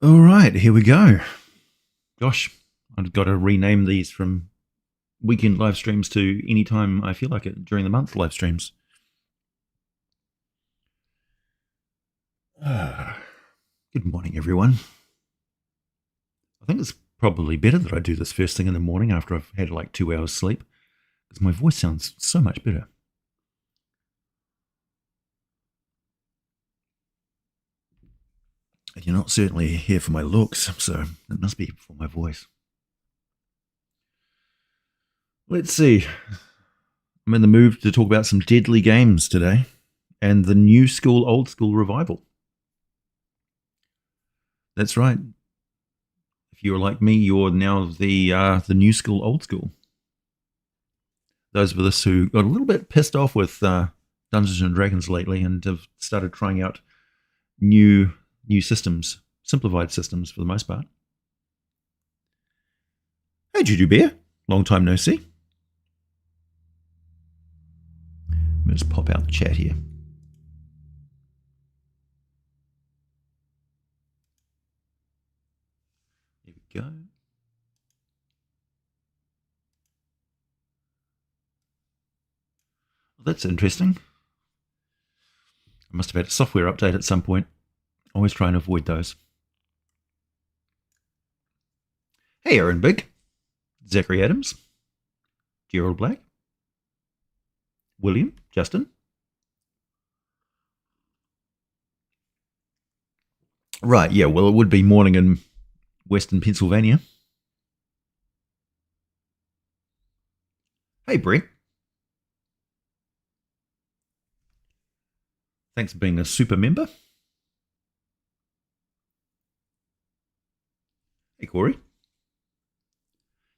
All right, here we go. Gosh, I've got to rename these from weekend live streams to anytime I feel like it during the month live streams. Good morning, everyone. I think it's probably better that I do this first thing in the morning after I've had like 2 hours sleep, because my voice sounds so much better. And you're not certainly here for my looks, so it must be for my voice. Let's see. I'm in the mood to talk about some deadly games today and the new school, old school revival. That's right. If you're like me, you're now the new school, old school. Those of us who got a little bit pissed off with Dungeons and Dragons lately and have started trying out new systems, simplified systems for the most part. Hey, Juju Bear. Long time no see. Let me just pop out the chat here. There we go. Well, that's interesting. I must have had a software update at some point. Always try and avoid those. Hey, Aaron Big. Zachary Adams. Gerald Black. William. Justin. Right, yeah, well, it would be morning in Western Pennsylvania. Hey, Brett. Thanks for being a super member. Hey, Corey.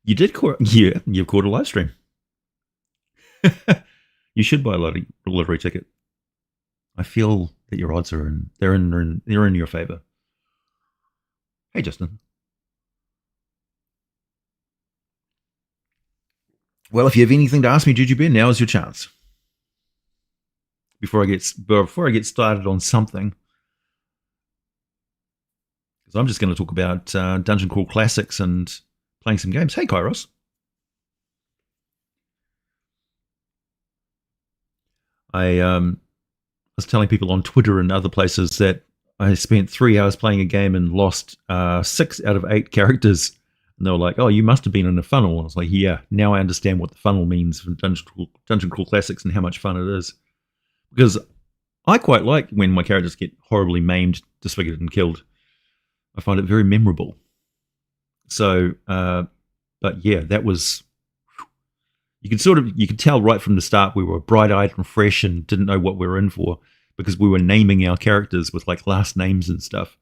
You did, yeah, you've caught a live stream. You should buy a lottery ticket. I feel that your odds are they're in your favor. Hey, Justin. Well, if you have anything to ask me, Juju Bear, now is your chance. Before I get started on something, because I'm just going to talk about Dungeon Crawl Classics and playing some games. Hey, Kairos. I was telling people on Twitter and other places that I spent 3 hours playing a game and lost 6 out of 8 characters. And they were like, oh, you must have been in a funnel. I was like, yeah, now I understand what the funnel means for Dungeon Crawl Classics and how much fun it is. Because I quite like when my characters get horribly maimed, disfigured, and killed. I find it very memorable. So, but yeah, that was... You could tell right from the start we were bright-eyed and fresh and didn't know what we were in for because we were naming our characters with like last names and stuff.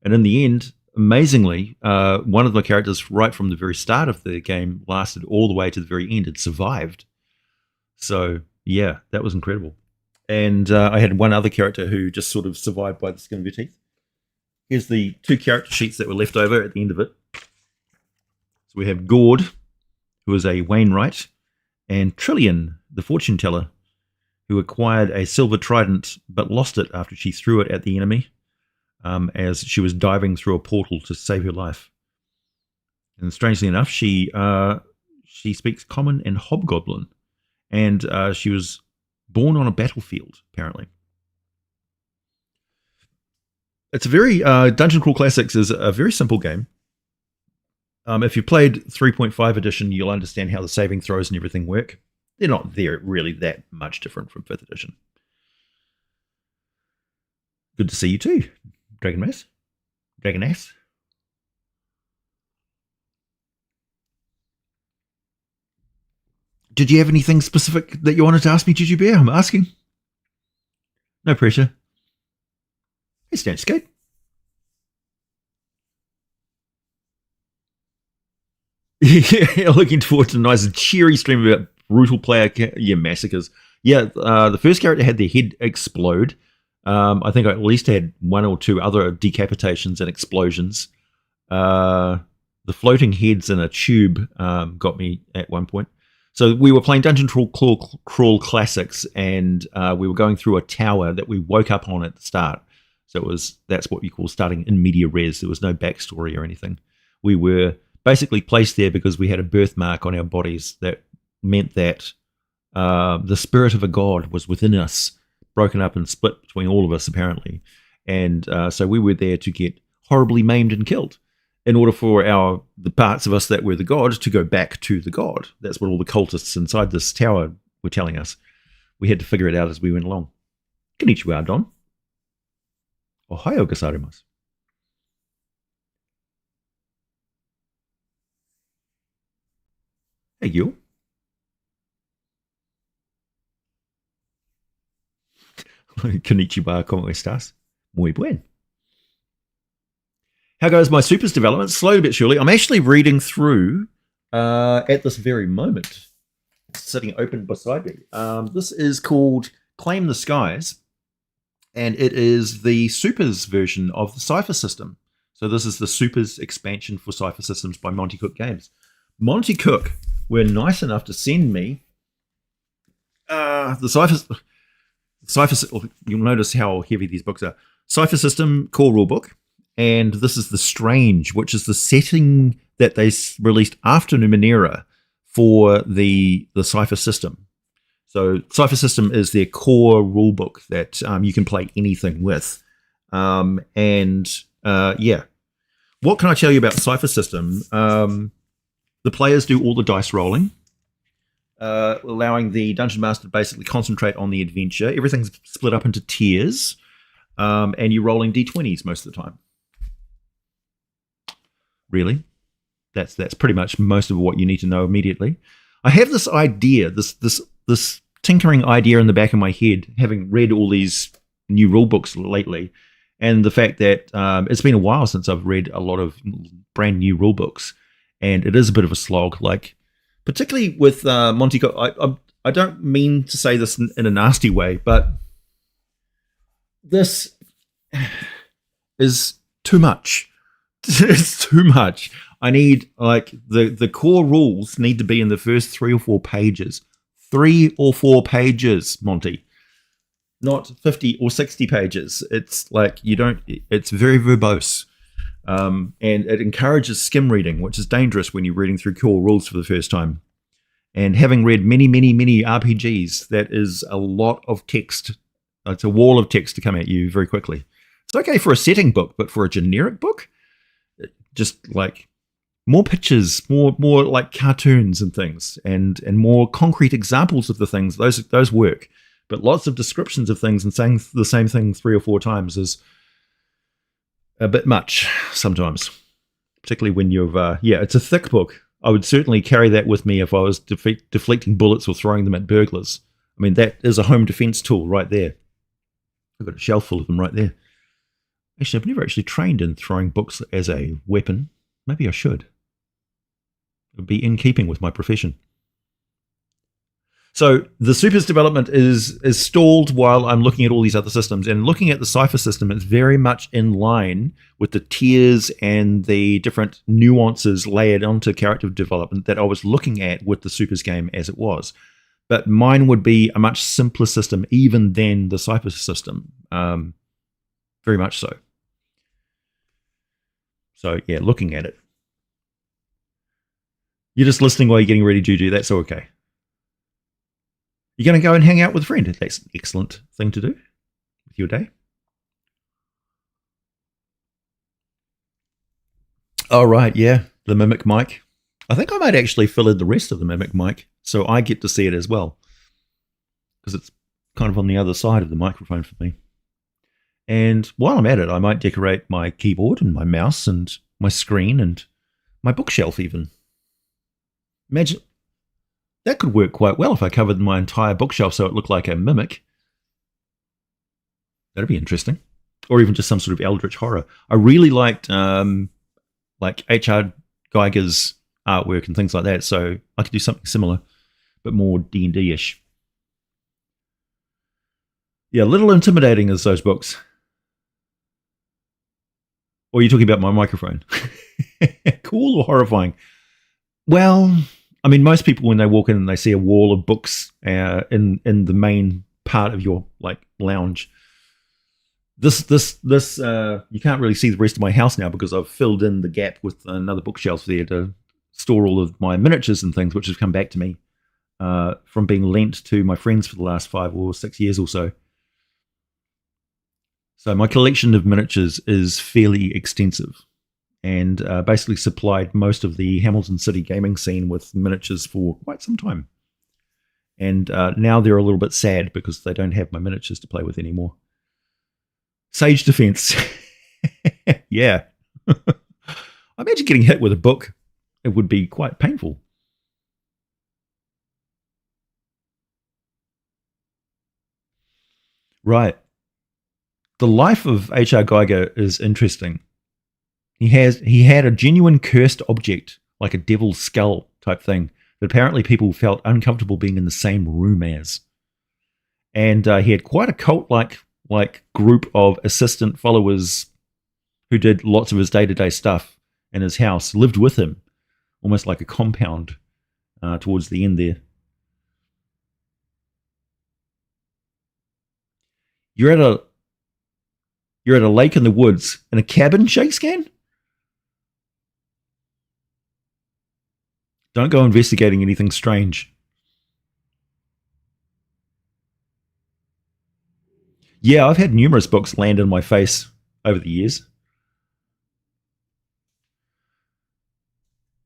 And in the end, amazingly, one of the characters right from the very start of the game lasted all the way to the very end. It survived. So yeah, that was incredible. And I had one other character who just sort of survived by the skin of your teeth. Here's the 2 character sheets that were left over at the end of it. So we have Gord, who is a Wainwright, and Trillian, the fortune teller, who acquired a silver trident but lost it after she threw it at the enemy as she was diving through a portal to save her life. And strangely enough, she speaks Common and Hobgoblin, and she was born on a battlefield, apparently. It's a very... Dungeon Crawl Classics is a very simple game. If you played 3.5 edition, you'll understand how the saving throws and everything work. They're not really that much different from 5th edition. Good to see you too, Dragonass. Did you have anything specific that you wanted to ask me, Juju Bear? I'm asking. No pressure. Hey, Stanskate. Yeah, looking forward to a nice cheery stream about brutal player massacres. Yeah, the first character had their head explode. I think I at least had 1 or 2 other decapitations and explosions. The floating heads in a tube got me at one point. So we were playing Dungeon Crawl Classics, and we were going through a tower that we woke up on at the start. So that's what you call starting in media res. There was no backstory or anything. We were basically placed there because we had a birthmark on our bodies that meant that the spirit of a god was within us, broken up and split between all of us, apparently. And so we were there to get horribly maimed and killed in order for the parts of us that were the god to go back to the god. That's what all the cultists inside this tower were telling us. We had to figure it out as we went along. Konnichiwa, Don. Ohayo gozaimasu. Hey, you. Konnichiwa, ¿cómo estás? Muy bien. How goes my supers development? Slowly but surely. I'm actually reading through at this very moment. It's sitting open beside me. This is called Claim the Skies, and it is the supers version of the Cipher system. So this is the supers expansion for Cipher systems by Monty Cook Games. Monty Cook were nice enough to send me the Cipher. You'll notice how heavy these books are. Cipher system core rulebook, and this is the Strange, which is the setting that they released after Numenera for the Cipher system. So Cipher system is their core rulebook that you can play anything with. Yeah. What can I tell you about Cipher system? The players do all the dice rolling, allowing the Dungeon Master to basically concentrate on the adventure. Everything's split up into tiers, and you're rolling d20s most of the time. Really? That's pretty much most of what you need to know immediately. I have this idea, this tinkering idea in the back of my head, having read all these new rule books lately, and the fact that it's been a while since I've read a lot of brand new rule books, and it is a bit of a slog. Like, particularly with Monty Cook, I don't mean to say this in a nasty way, but this is too much. It's too much. I need, like, the core rules need to be in the first 3 or 4 pages. 3 or 4 pages, Monty. Not 50 or 60 pages. It's like it's very verbose. And it encourages skim reading, which is dangerous when you're reading through core rules for the first time. And having read many, many, many RPGs, that is a lot of text. It's a wall of text to come at you very quickly. It's okay for a setting book, but for a generic book, just like more pictures, more like cartoons and things, and more concrete examples of the things, those work. But lots of descriptions of things and saying the same thing 3 or 4 times is a bit much sometimes, particularly when you've it's a thick book. I would certainly carry that with me if I was deflecting bullets or throwing them at burglars. I mean, that is a home defense tool right there. I've got a shelf full of them right there. Actually, I've never actually trained in throwing books as a weapon. Maybe I should. It would be in keeping with my profession. So the supers development is stalled while I'm looking at all these other systems. And looking at the Cipher system, it's very much in line with the tiers and the different nuances layered onto character development that I was looking at with the supers game as it was. But mine would be a much simpler system even than the Cipher system. Very much so. So, yeah, looking at it. You're just listening while you're getting ready to do. That's okay. You're going to go and hang out with a friend. That's an excellent thing to do with your day. Oh, right, yeah, the Mimic mic. I think I might actually fill in the rest of the Mimic mic so I get to see it as well, because it's kind of on the other side of the microphone for me. And while I'm at it, I might decorate my keyboard and my mouse and my screen and my bookshelf even. Imagine, that could work quite well if I covered my entire bookshelf so it looked like a mimic. That'd be interesting. Or even just some sort of eldritch horror. I really liked like H.R. Geiger's artwork and things like that, so I could do something similar, but more D&D-ish. Yeah, a little intimidating as those books. Or are you talking about my microphone? Cool or horrifying? Well, I mean, most people when they walk in and they see a wall of books in the main part of your like lounge, This you can't really see the rest of my house now because I've filled in the gap with another bookshelf there to store all of my miniatures and things, which have come back to me from being lent to my friends for the last 5 or 6 years or so. So my collection of miniatures is fairly extensive, and basically supplied most of the Hamilton City gaming scene with miniatures for quite some time. And now they're a little bit sad because they don't have my miniatures to play with anymore. Sage defense. Yeah. I imagine getting hit with a book, it would be quite painful. Right. The life of H.R. Geiger is interesting. He had a genuine cursed object, like a devil's skull type thing, that apparently people felt uncomfortable being in the same room as. And he had quite a cult-like group of assistant followers who did lots of his day-to-day stuff in his house, lived with him, almost like a compound towards the end there. You're at a lake in the woods in a cabin, Shakescan? Don't go investigating anything strange. Yeah, I've had numerous books land in my face over the years.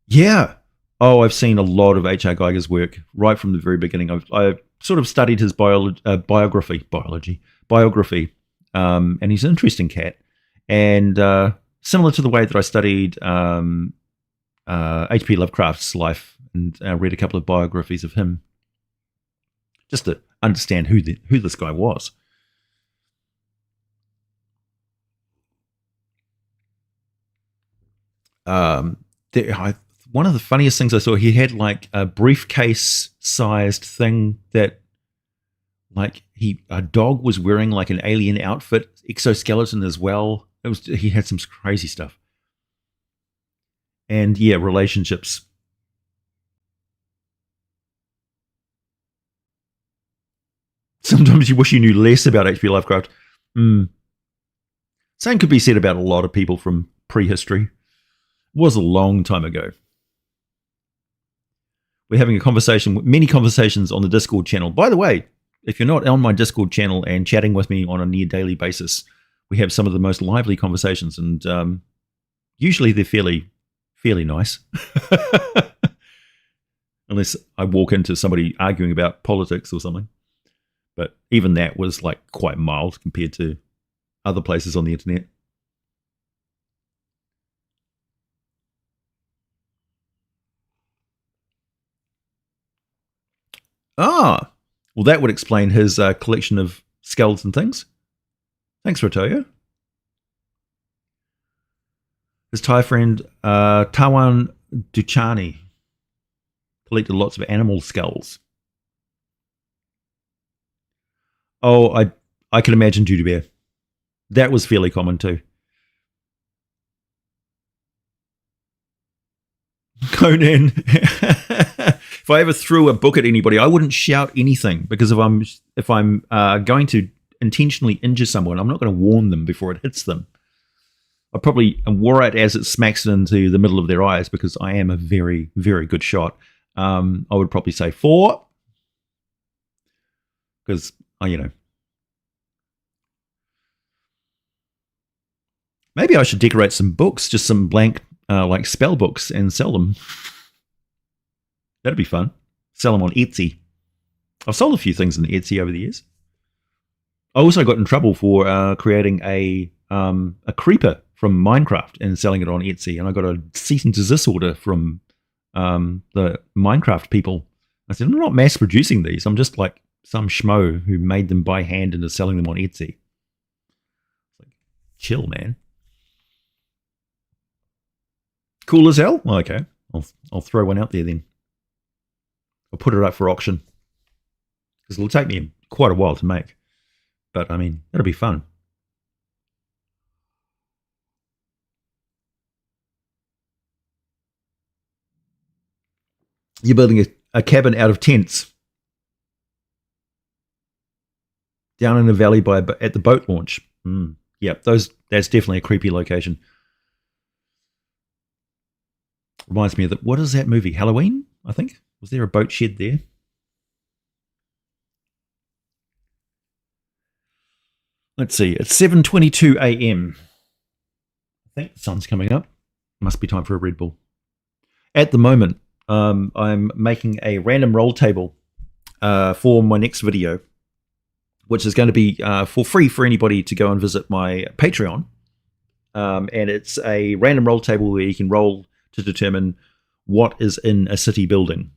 Yeah. Oh, I've seen a lot of H.R. Geiger's work right from the very beginning. I've sort of studied his biography, and he's an interesting cat. And similar to the way that I studied H.P. Lovecraft's life and read a couple of biographies of him, just to understand who this guy was. One of the funniest things I saw, he had like a briefcase-sized thing that, like, a dog was wearing like an alien outfit, exoskeleton as well. He had some crazy stuff. And yeah, relationships. Sometimes you wish you knew less about H.P. Lovecraft. Same could be said about a lot of people from prehistory. It was a long time ago. We're having many conversations on the Discord channel. By the way, if you're not on my Discord channel and chatting with me on a near daily basis, we have some of the most lively conversations, and usually they're fairly nice. Unless I walk into somebody arguing about politics or something. But even that was like quite mild compared to other places on the internet. Ah, well, that would explain his collection of skulls and things. Thanks, Rotoyo. His Thai friend, Tawan Duchani, collected lots of animal skulls. Oh, I can imagine Judy Bear. That was fairly common too. Conan. If I ever threw a book at anybody, I wouldn't shout anything, because if I'm going to intentionally injure someone, I'm not going to warn them before it hits them. I probably wore it as it smacks it into the middle of their eyes, because I am a very, very good shot. I would probably say 4, because maybe I should decorate some books, just some blank like spell books, and sell them. That'd be fun. Sell them on Etsy. I've sold a few things on Etsy over the years. I also got in trouble for creating a creeper from Minecraft and selling it on Etsy, and I got a cease and desist order from the Minecraft people. I said, I'm not mass producing these. I'm just like some schmo who made them by hand and is selling them on Etsy. Like, chill, man. Cool as hell? Well, okay. I'll throw one out there then. I'll put it up for auction, because it'll take me quite a while to make. But, I mean, that'll be fun. You're building a cabin out of tents down in a valley at the boat launch. Yeah, that's definitely a creepy location. Reminds me of what is that movie? Halloween, I think. Was there a boat shed there? Let's see. It's 7:22 a.m. I think the sun's coming up. Must be time for a Red Bull. At the moment, I'm making a random roll table for my next video, which is going to be for free for anybody to go and visit my Patreon. And it's a random roll table where you can roll to determine what is in a city building.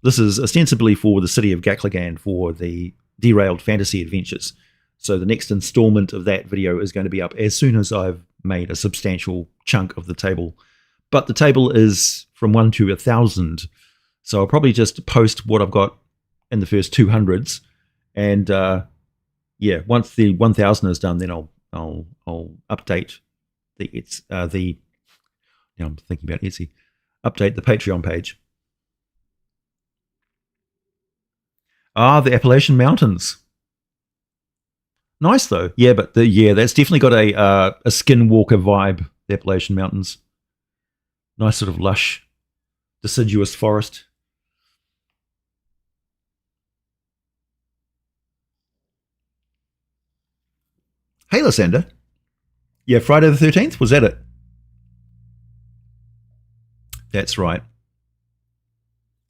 This is ostensibly for the city of Gakligan for the Derailed Fantasy Adventures. So the next installment of that video is going to be up as soon as I've made a substantial chunk of the table. But the table is from 1 to 1,000. So I'll probably just post what I've got in the first 200s. And yeah, once the 1,000 is done, then I'll update the now I'm thinking about Etsy. Update the Patreon page. Ah, the Appalachian Mountains. Nice though. Yeah, but that's definitely got a Skinwalker vibe, the Appalachian Mountains. Nice sort of lush, deciduous forest. Hey, Lysander. Yeah, Friday the 13th, was that it? That's right.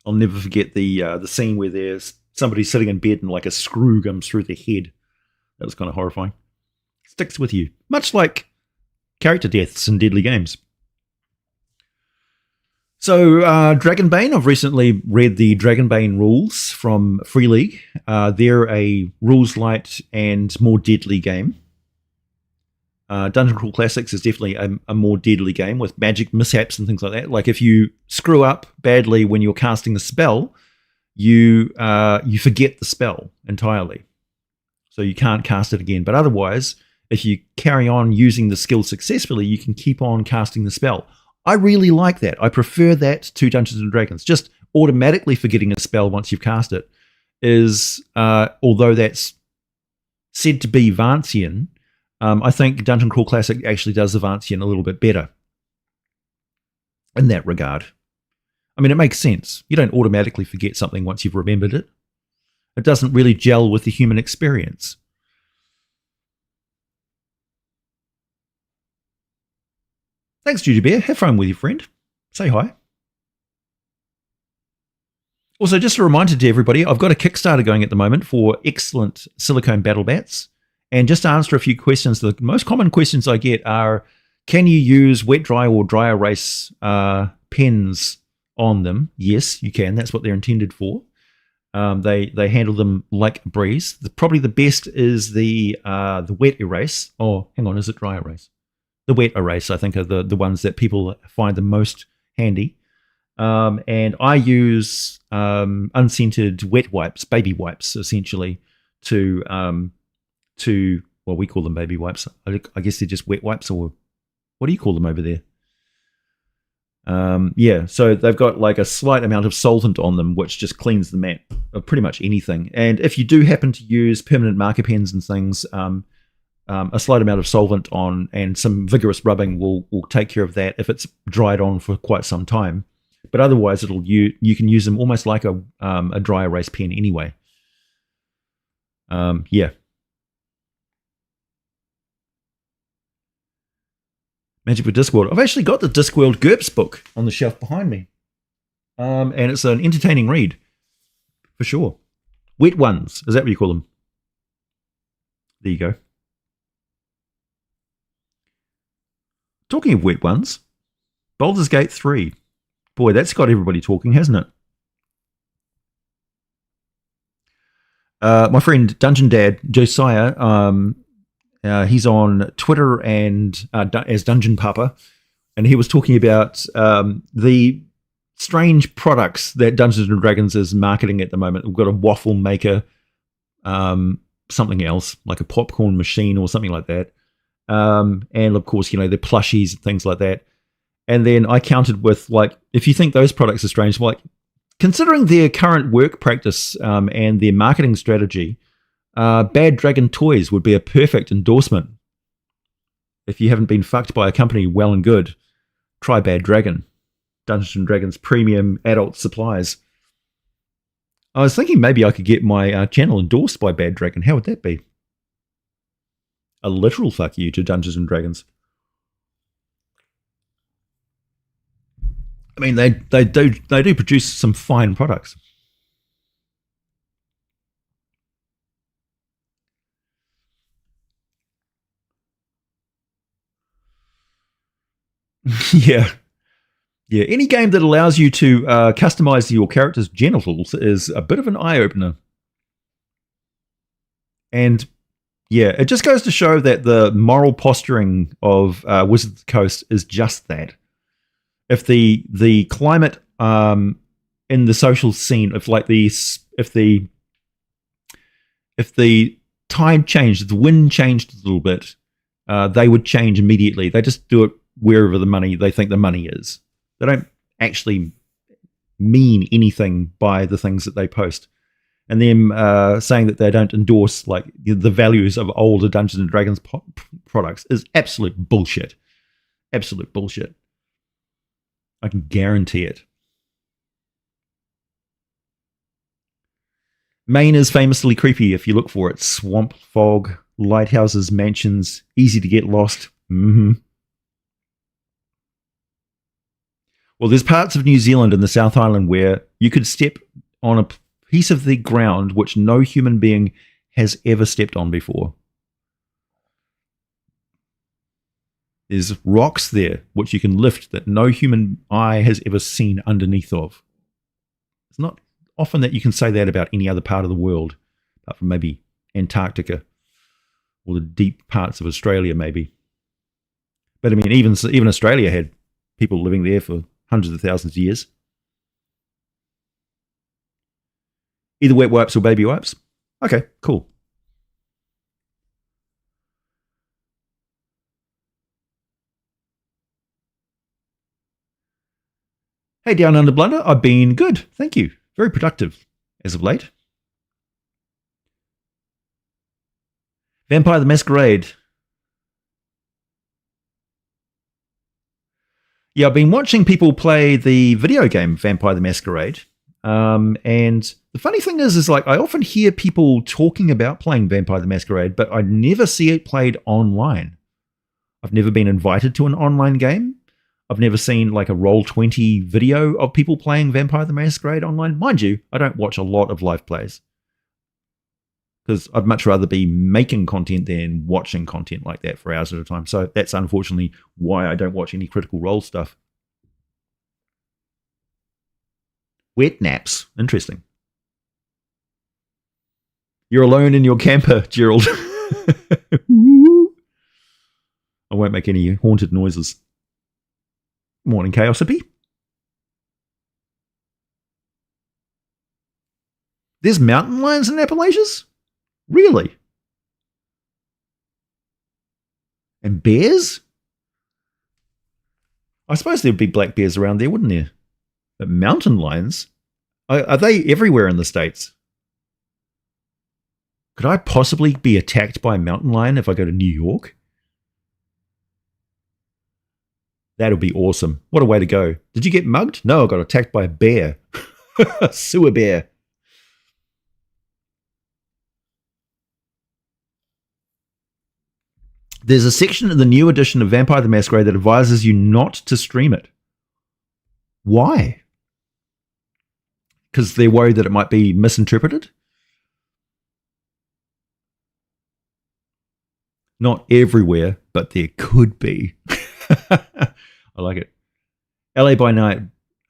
I'll never forget the scene where there's somebody sitting in bed and like a screw comes through their head. That was kind of horrifying. Sticks with you, much like character deaths in Deadly Games. So, Dragonbane, I've recently read the Dragonbane rules from Free League. They're a rules light and more deadly game. Dungeon Crawl Classics is definitely a more deadly game with magic mishaps and things like that. Like if you screw up badly when you're casting a spell, you forget the spell entirely. So you can't cast it again. But otherwise, if you carry on using the skill successfully, you can keep on casting the spell. I really like that. I prefer that to Dungeons & Dragons. Just automatically forgetting a spell once you've cast it is, although that's said to be Vancian, I think Dungeon Crawl Classic actually does the Vancian a little bit better in that regard. I mean, it makes sense. You don't automatically forget something once you've remembered it. It doesn't really gel with the human experience. Thanks, Judy Bear. Have fun with your friend. Say hi. Also, just a reminder to everybody, I've got a Kickstarter going at the moment for excellent silicone battle bats. And just to answer a few questions, the most common questions I get are, can you use wet dry or dry erase pens on them? Yes, you can. That's what they're intended for. They handle them like a breeze. Probably the best is the wet erase. Oh, hang on, is it dry erase? The wet erase, I think, are the ones that people find the most handy. And I use unscented wet wipes, baby wipes, essentially, to well, we call them baby wipes. I guess they're just wet wipes, or what do you call them over there? Yeah, so they've got like a slight amount of solvent on them, which just cleans the mat of pretty much anything. And if you do happen to use permanent marker pens and things, a slight amount of solvent on and some vigorous rubbing will take care of that if it's dried on for quite some time. But otherwise, you can use them almost like a dry erase pen anyway. Yeah. Magic for Discworld. I've actually got the Discworld GURPS book on the shelf behind me. And it's an entertaining read, for sure. Wet ones, is that what you call them? There you go. Talking of wet ones, Baldur's Gate 3. Boy, that's got everybody talking, hasn't it? My friend Dungeon Dad, Josiah, he's on Twitter and as Dungeon Papa, and he was talking about the strange products that Dungeons & Dragons is marketing at the moment. We've got a waffle maker, something else, like a popcorn machine or something like that. And of course, the plushies and things like that. And then I countered with, like, if you think those products are strange, like, considering their current work practice and their marketing strategy, Bad Dragon Toys would be a perfect endorsement If you haven't been fucked by a company, well and good. Try Bad Dragon. Dungeons and Dragons premium adult supplies. I was thinking maybe I could get my channel endorsed by Bad Dragon. How would that be? A literal fuck you to Dungeons and Dragons. I mean, they do produce some fine products. Yeah. Yeah, any game that allows you to customize your character's genitals is a bit of an eye-opener. And yeah, it just goes to show that the moral posturing of Wizards of the Coast is just that. If the climate in the social scene, if the tide changed, if the wind changed a little bit, they would change immediately. They just do it wherever they think the money is. They don't actually mean anything by the things that they post. And them saying that they don't endorse like the values of older Dungeons and Dragons products is absolute bullshit. Absolute bullshit. I can guarantee it. Maine is famously creepy if you look for it. Swamp, fog, lighthouses, mansions, easy to get lost. Mm-hmm. Well, there's parts of New Zealand in the South Island where you could step on a piece of the ground which no human being has ever stepped on before. There's rocks there which you can lift that no human eye has ever seen underneath of. It's not often that you can say that about any other part of the world, apart from maybe Antarctica or the deep parts of Australia, maybe. But I mean, even Australia had people living there for hundreds of thousands of years. Either wet wipes or baby wipes. Okay, cool. Hey, Down Under Blunder, I've been good, thank you. Very productive as of late. Vampire the Masquerade. Yeah, I've been watching people play the video game Vampire the Masquerade. And the funny thing is like I often hear people talking about playing Vampire the Masquerade, but I never see it played online. I've never been invited to an online game. I've never seen like a Roll20 video of people playing Vampire the Masquerade online. Mind you, I don't watch a lot of live plays because I'd much rather be making content than watching content like that for hours at a time. So that's unfortunately why I don't watch any Critical Role stuff. Wet naps. Interesting. You're alone in your camper, Gerald. I won't make any haunted noises. Morning, Chaosipy. There's mountain lions in Appalachians? Really? And bears? I suppose there'd be black bears around there, wouldn't there? But mountain lions? Are they everywhere in the States? Could I possibly be attacked by a mountain lion if I go to New York? That would be awesome. What a way to go. Did you get mugged? No, I got attacked by a bear. A sewer bear. There's a section in the new edition of Vampire the Masquerade that advises you not to stream it. Why? Because they're worried that it might be misinterpreted? Not everywhere, but there could be. I like it. LA by Night.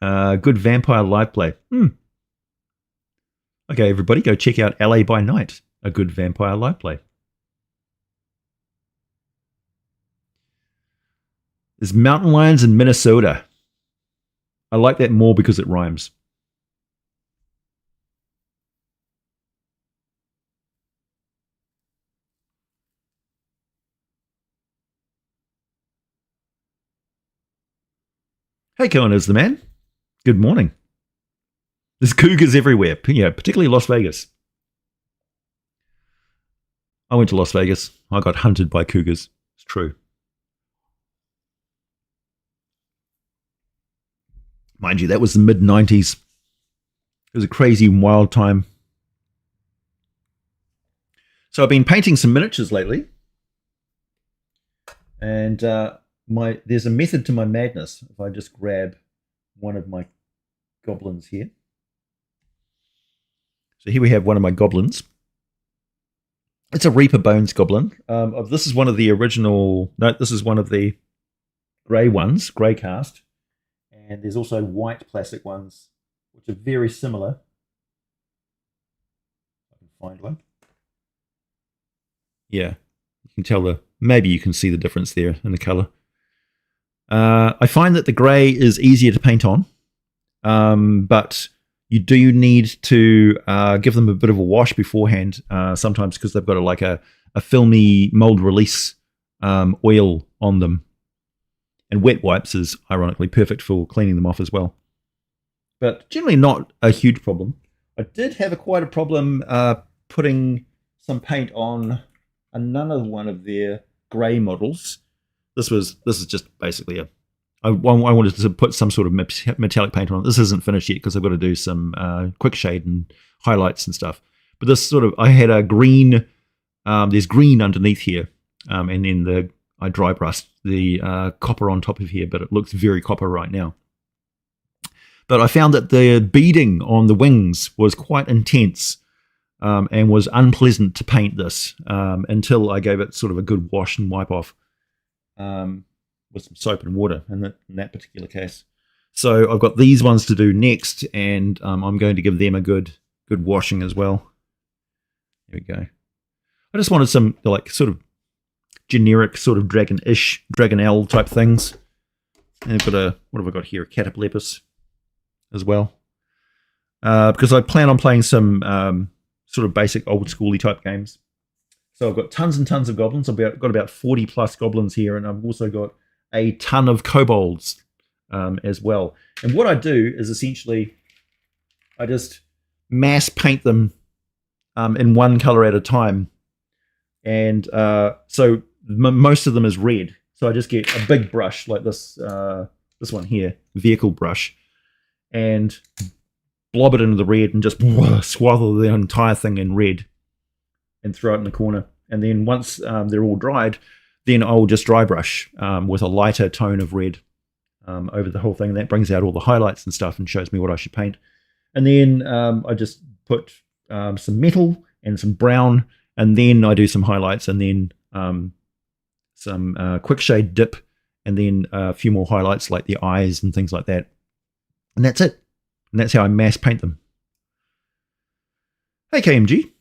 Good vampire live play. Okay, everybody, go check out LA by Night. A good vampire live play. There's mountain lions in Minnesota. I like that more because it rhymes. Hey, Cohen is the man. Good morning. There's cougars everywhere, particularly Las Vegas. I went to Las Vegas. I got hunted by cougars. It's true. Mind you, that was the mid-90s. It was a crazy and wild time. So I've been painting some miniatures lately. And there's a method to my madness. If I just grab one of my goblins here. So here we have one of my goblins. It's a Reaper Bones goblin. This is one of the original... No, this is one of the grey ones, grey cast. And there's also white plastic ones, which are very similar. I can find one. Yeah, you can tell maybe you can see the difference there in the colour. I find that the grey is easier to paint on, but you do need to give them a bit of a wash beforehand, sometimes because they've got a filmy mold release oil on them. And wet wipes is ironically perfect for cleaning them off as well. But generally not a huge problem. I did have quite a problem putting some paint on another one of their grey models. This is just basically I wanted to put some sort of metallic paint on it. This isn't finished yet because I've got to do some quick shade and highlights and stuff. But this I had a green, there's green underneath here, and then I dry brushed the copper on top of here, but it looks very copper right now. But I found that the beading on the wings was quite intense, and was unpleasant to paint this until I gave it sort of a good wash and wipe off with some soap and water in that particular case. So I've got these ones to do next, and I'm going to give them a good washing as well. There we go. I just wanted some sort of generic sort of dragonelle type things. And I've got what have I got here? A Cataplepus as well. Because I plan on playing some sort of basic old schooly type games. So I've got tons and tons of goblins. I've got about 40 plus goblins here, and I've also got a ton of kobolds as well. And what I do is essentially I just mass paint them in one color at a time. And so most of them is red. So I just get a big brush like this one here, vehicle brush, and blob it into the red and just swathe the entire thing in red and throw it in the corner. And then once they're all dried, then I'll just dry brush with a lighter tone of red over the whole thing. And that brings out all the highlights and stuff and shows me what I should paint. And then I just put some metal and some brown, and then I do some highlights, and then some quick shade dip, and then a few more highlights like the eyes and things like that. And that's it. And that's how I mass paint them. Hey, KMG.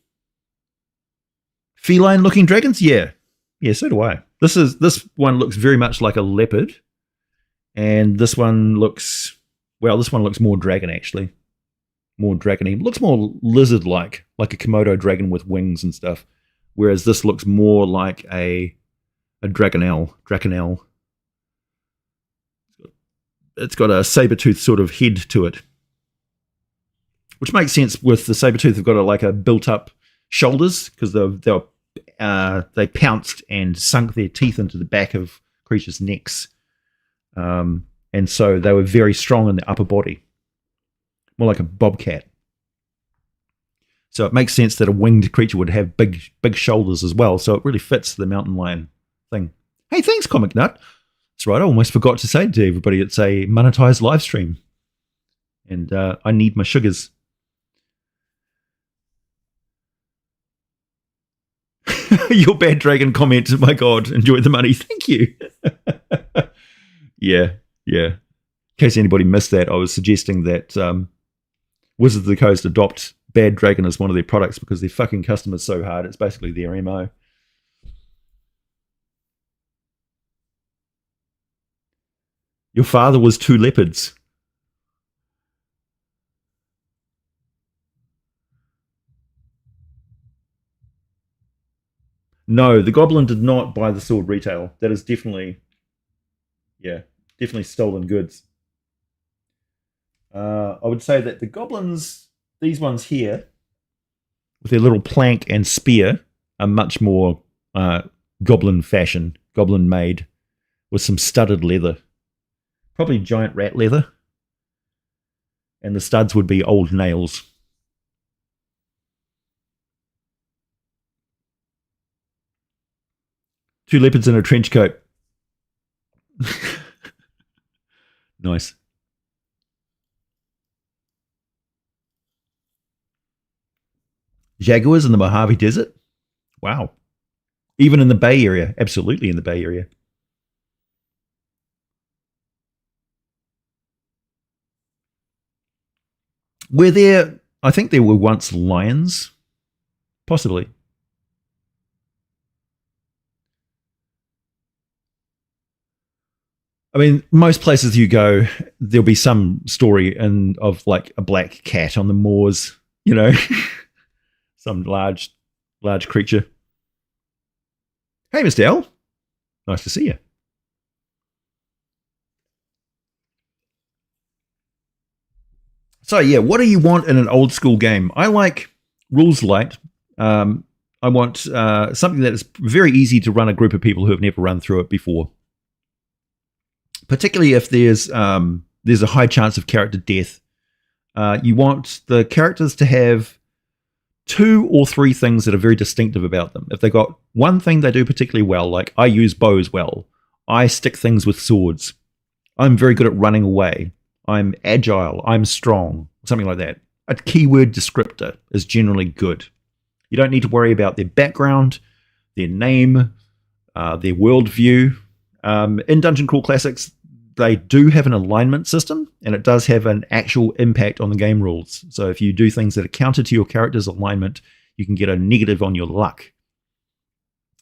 Feline looking dragons? Yeah. Yeah, so do I. This one looks very much like a leopard. And this one looks more dragon actually. More dragony. Looks more lizard-like a Komodo dragon with wings and stuff. Whereas this looks more like a dragonelle. It's got a saber-tooth sort of head to it. Which makes sense with the saber-tooth. They've got a built-up shoulders because they pounced and sunk their teeth into the back of creatures' necks. And so they were very strong in the upper body. More like a bobcat. So it makes sense that a winged creature would have big shoulders as well. So it really fits the mountain lion thing. Hey, thanks, Comic Nut. That's right, I almost forgot to say to everybody it's a monetized live stream. And I need my sugars. Your bad dragon comment, my God, enjoy the money. Thank you. Yeah. In case anybody missed that, I was suggesting that Wizards of the Coast adopt Bad Dragon as one of their products because their fucking customers so hard. It's basically their MO. Your father was 2 leopards. No, the goblin did not buy the sword retail. That is definitely stolen goods. I would say that the goblins, these ones here, with their little plank and spear, are much more goblin fashion, goblin made, with some studded leather. Probably giant rat leather. and the studs would be old nails. Two leopards in a trench coat. Nice. Jaguars in the Mojave Desert? Wow. Even in the Bay Area. Absolutely in the Bay Area. Were there, I think there were once lions. Possibly. I mean, most places you go, there'll be some story of like a black cat on the moors, you know, some large creature. Hey, Mr. L. Nice to see you. So, yeah, what do you want in an old school game? I like rules light. I want something that is very easy to run a group of people who have never run through it before. Particularly if there's a high chance of character death. You want the characters to have 2 or 3 things that are very distinctive about them. If they got one thing they do particularly well, like I use bows well, I stick things with swords, I'm very good at running away, I'm agile, I'm strong, something like that. A keyword descriptor is generally good. You don't need to worry about their background, their name, their worldview. In Dungeon Crawl Classics, they do have an alignment system, and it does have an actual impact on the game rules. So if you do things that are counter to your character's alignment, you can get a negative on your luck.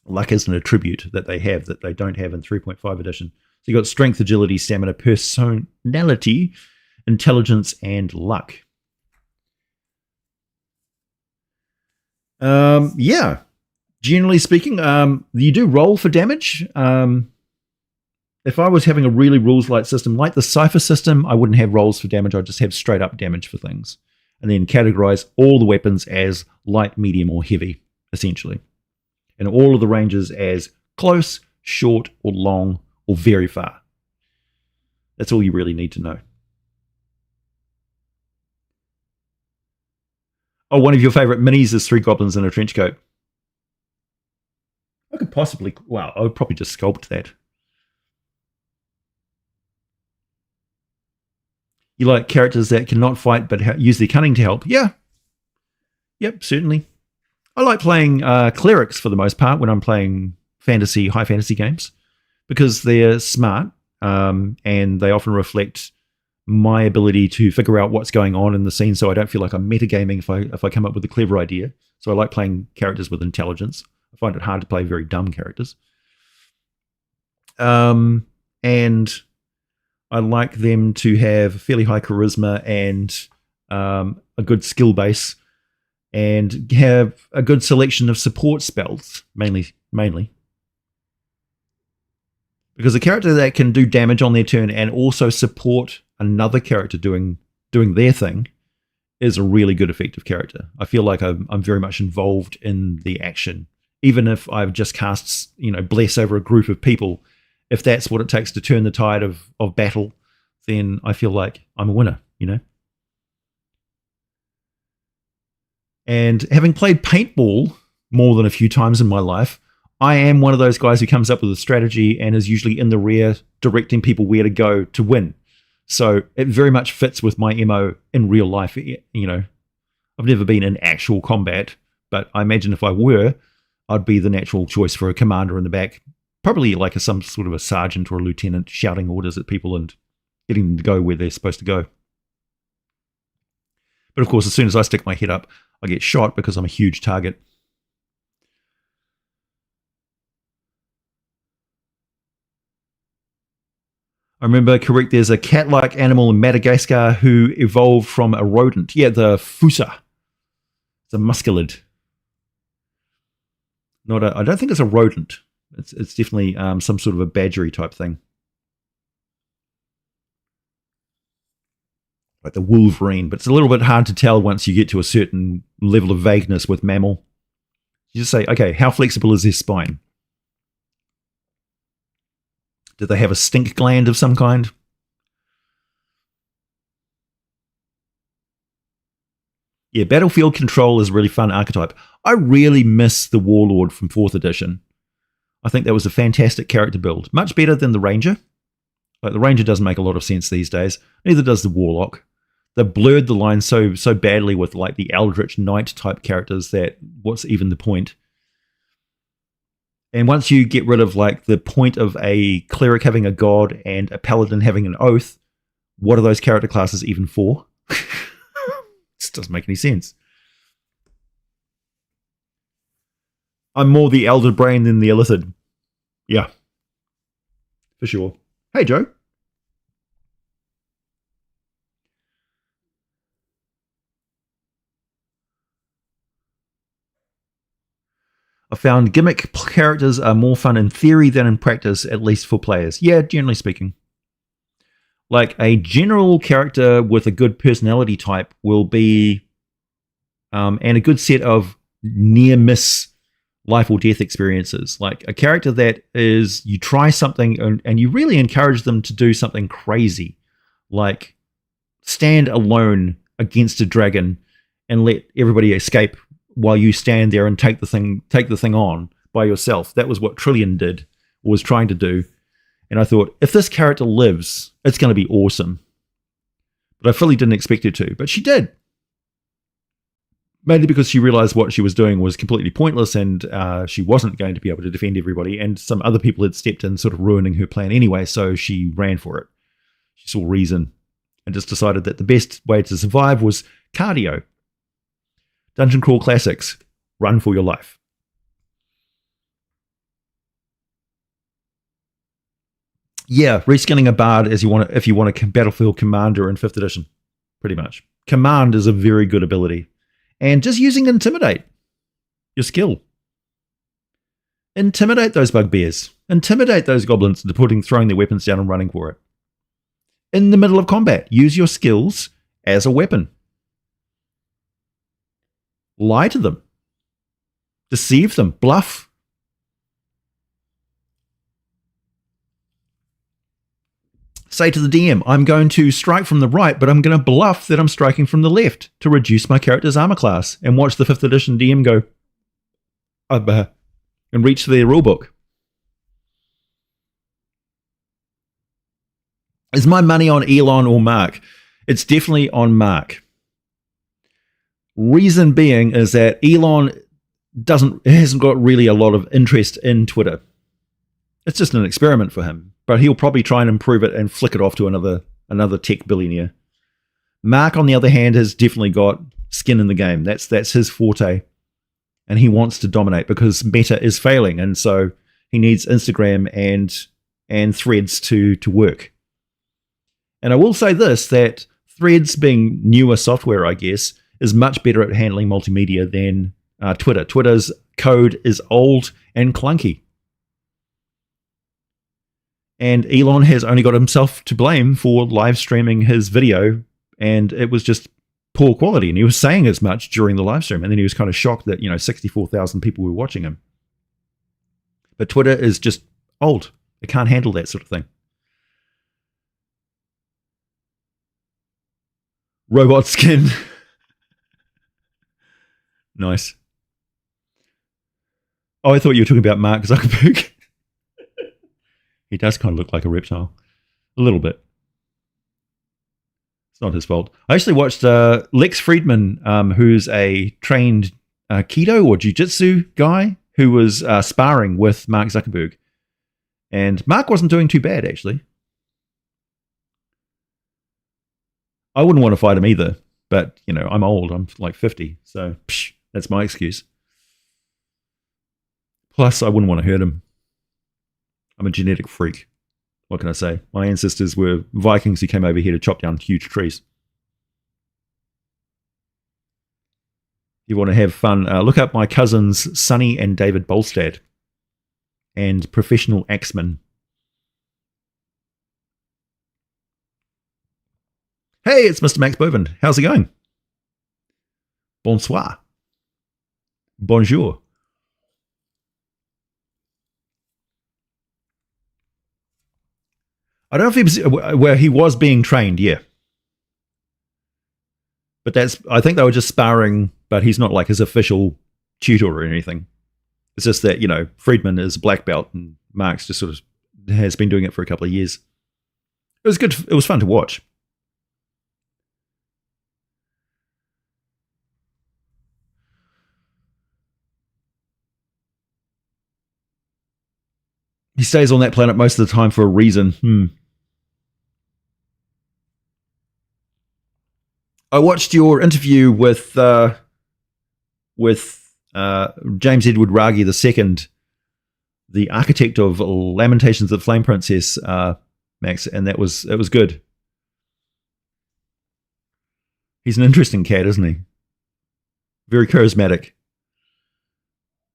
Luck is an attribute that they have that they don't have in 3.5 edition. So you've got strength, agility, stamina, personality, intelligence, and luck. Yeah. Generally speaking, you do roll for damage. If I was having a really rules light system like the Cipher system, I wouldn't have rolls for damage. I'd just have straight up damage for things. And then categorize all the weapons as light, medium, or heavy, essentially. And all of the ranges as close, short, or long, or very far. That's all you really need to know. Oh, one of your favorite minis is 3 goblins in a trench coat. I could possibly, wow, I would probably just sculpt that. You like characters that cannot fight but use their cunning to help? Yeah. Yep, certainly. I like playing clerics for the most part when I'm playing high fantasy games, because they're smart and they often reflect my ability to figure out what's going on in the scene, so I don't feel like I'm metagaming if I come up with a clever idea. So I like playing characters with intelligence. I find it hard to play very dumb characters. And I like them to have fairly high charisma and a good skill base, and have a good selection of support spells, mainly. Because a character that can do damage on their turn and also support another character doing their thing is a really good effective character. I feel like I'm very much involved in the action. Even if I've just cast, bless over a group of people, if that's what it takes to turn the tide of battle, then I feel like I'm a winner, And having played paintball more than a few times in my life, I am one of those guys who comes up with a strategy and is usually in the rear directing people where to go to win. So it very much fits with my MO in real life. I've never been in actual combat, but I imagine if I were, I'd be the natural choice for a commander in the back, probably like some sort of a sergeant or a lieutenant shouting orders at people and getting them to go where they're supposed to go. But of course, as soon as I stick my head up, I get shot because I'm a huge target. I remember correct, there's a cat-like animal in Madagascar who evolved from a rodent. Yeah, the Fusa. It's a musculid. I don't think it's a rodent. It's definitely some sort of a badgery type thing. Like the wolverine, but it's a little bit hard to tell once you get to a certain level of vagueness with mammal. You just say, okay, how flexible is their spine? Do they have a stink gland of some kind? Yeah, battlefield control is a really fun archetype. I really miss the Warlord from 4th edition. I think that was a fantastic character build. Much better than the Ranger. Like, the Ranger doesn't make a lot of sense these days. Neither does the Warlock. They blurred the line so badly with like the Eldritch Knight type characters that what's even the point? And once you get rid of like the point of a cleric having a god and a paladin having an oath, what are those character classes even for? This doesn't make any sense. I'm more the Elder Brain than the Illithid. Yeah, for sure. Hey, Joe. I found gimmick characters are more fun in theory than in practice, at least for players. Yeah, generally speaking. Like, a general character with a good personality type will be, and a good set of near-miss life or death experiences. Like, a character that is, you try something and you really encourage them to do something crazy. Like, stand alone against a dragon and let everybody escape while you stand there and take the thing on by yourself. That was what Trillian did, or was trying to do. And I thought, if this character lives, it's going to be awesome. But I fully didn't expect her to. But she did. Mainly because she realized what she was doing was completely pointless, and she wasn't going to be able to defend everybody. And some other people had stepped in, sort of ruining her plan anyway, so she ran for it. She saw reason and just decided that the best way to survive was cardio. Dungeon Crawl Classics. Run for your life. Yeah, reskinning a bard as if you want a battlefield commander in 5th edition. Pretty much. Command is a very good ability. And just using Intimidate. Your skill. Intimidate those bugbears. Intimidate those goblins into throwing their weapons down and running for it. In the middle of combat, use your skills as a weapon. Lie to them. Deceive them. Bluff. Say to the DM, I'm going to strike from the right, but I'm going to bluff that I'm striking from the left to reduce my character's armor class. And watch the 5th edition DM go, and reach for their rulebook. Is my money on Elon or Mark? It's definitely on Mark. Reason being is that Elon hasn't got really a lot of interest in Twitter. It's just an experiment for him, but he'll probably try and improve it and flick it off to another tech billionaire. Mark, on the other hand, has definitely got skin in the game. That's his forte, and he wants to dominate because Meta is failing, and so he needs Instagram and Threads to work. And I will say this, that Threads, being newer software, I guess, is much better at handling multimedia than Twitter. Twitter's code is old and clunky. And Elon has only got himself to blame for live streaming his video, and it was just poor quality. And he was saying as much during the live stream, and then he was kind of shocked that 64,000 people were watching him. But Twitter is just old. It can't handle that sort of thing. Robot skin. Nice. Oh, I thought you were talking about Mark Zuckerberg. He does kind of look like a reptile. A little bit. It's not his fault. I actually watched Lex Friedman, who's a trained Keto or Jiu-Jitsu guy who was sparring with Mark Zuckerberg. And Mark wasn't doing too bad, actually. I wouldn't want to fight him either. But, I'm old. I'm like 50. So, that's my excuse. Plus, I wouldn't want to hurt him. I'm a genetic freak. What can I say? My ancestors were Vikings who came over here to chop down huge trees. If you want to have fun, look up my cousins Sonny and David Bolstad and professional axemen. Hey, it's Mr. Max Bovin. How's it going? Bonsoir. Bonjour. I don't know if he was being trained, yeah. But I think they were just sparring, but he's not like his official tutor or anything. It's just that, Friedman is a black belt and Marx just sort of has been doing it for a couple of years. It was good. It was fun to watch. He stays on that planet most of the time for a reason. I watched your interview with James Edward Ragi II, the architect of Lamentations of the Flame Princess, Max, and it was good. He's an interesting cat, isn't he? Very charismatic.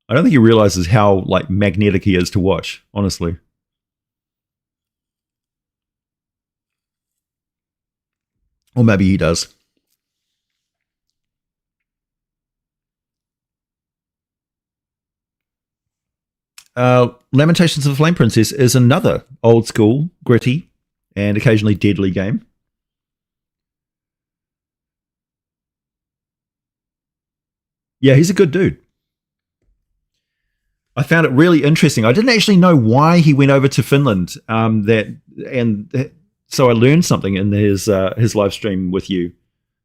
I don't think he realizes how magnetic he is to watch, honestly. Or maybe he does. Lamentations of the Flame Princess is another old school, gritty, and occasionally deadly game. Yeah, he's a good dude. I found it really interesting. I didn't actually know why he went over to Finland. So I learned something in his live stream with you,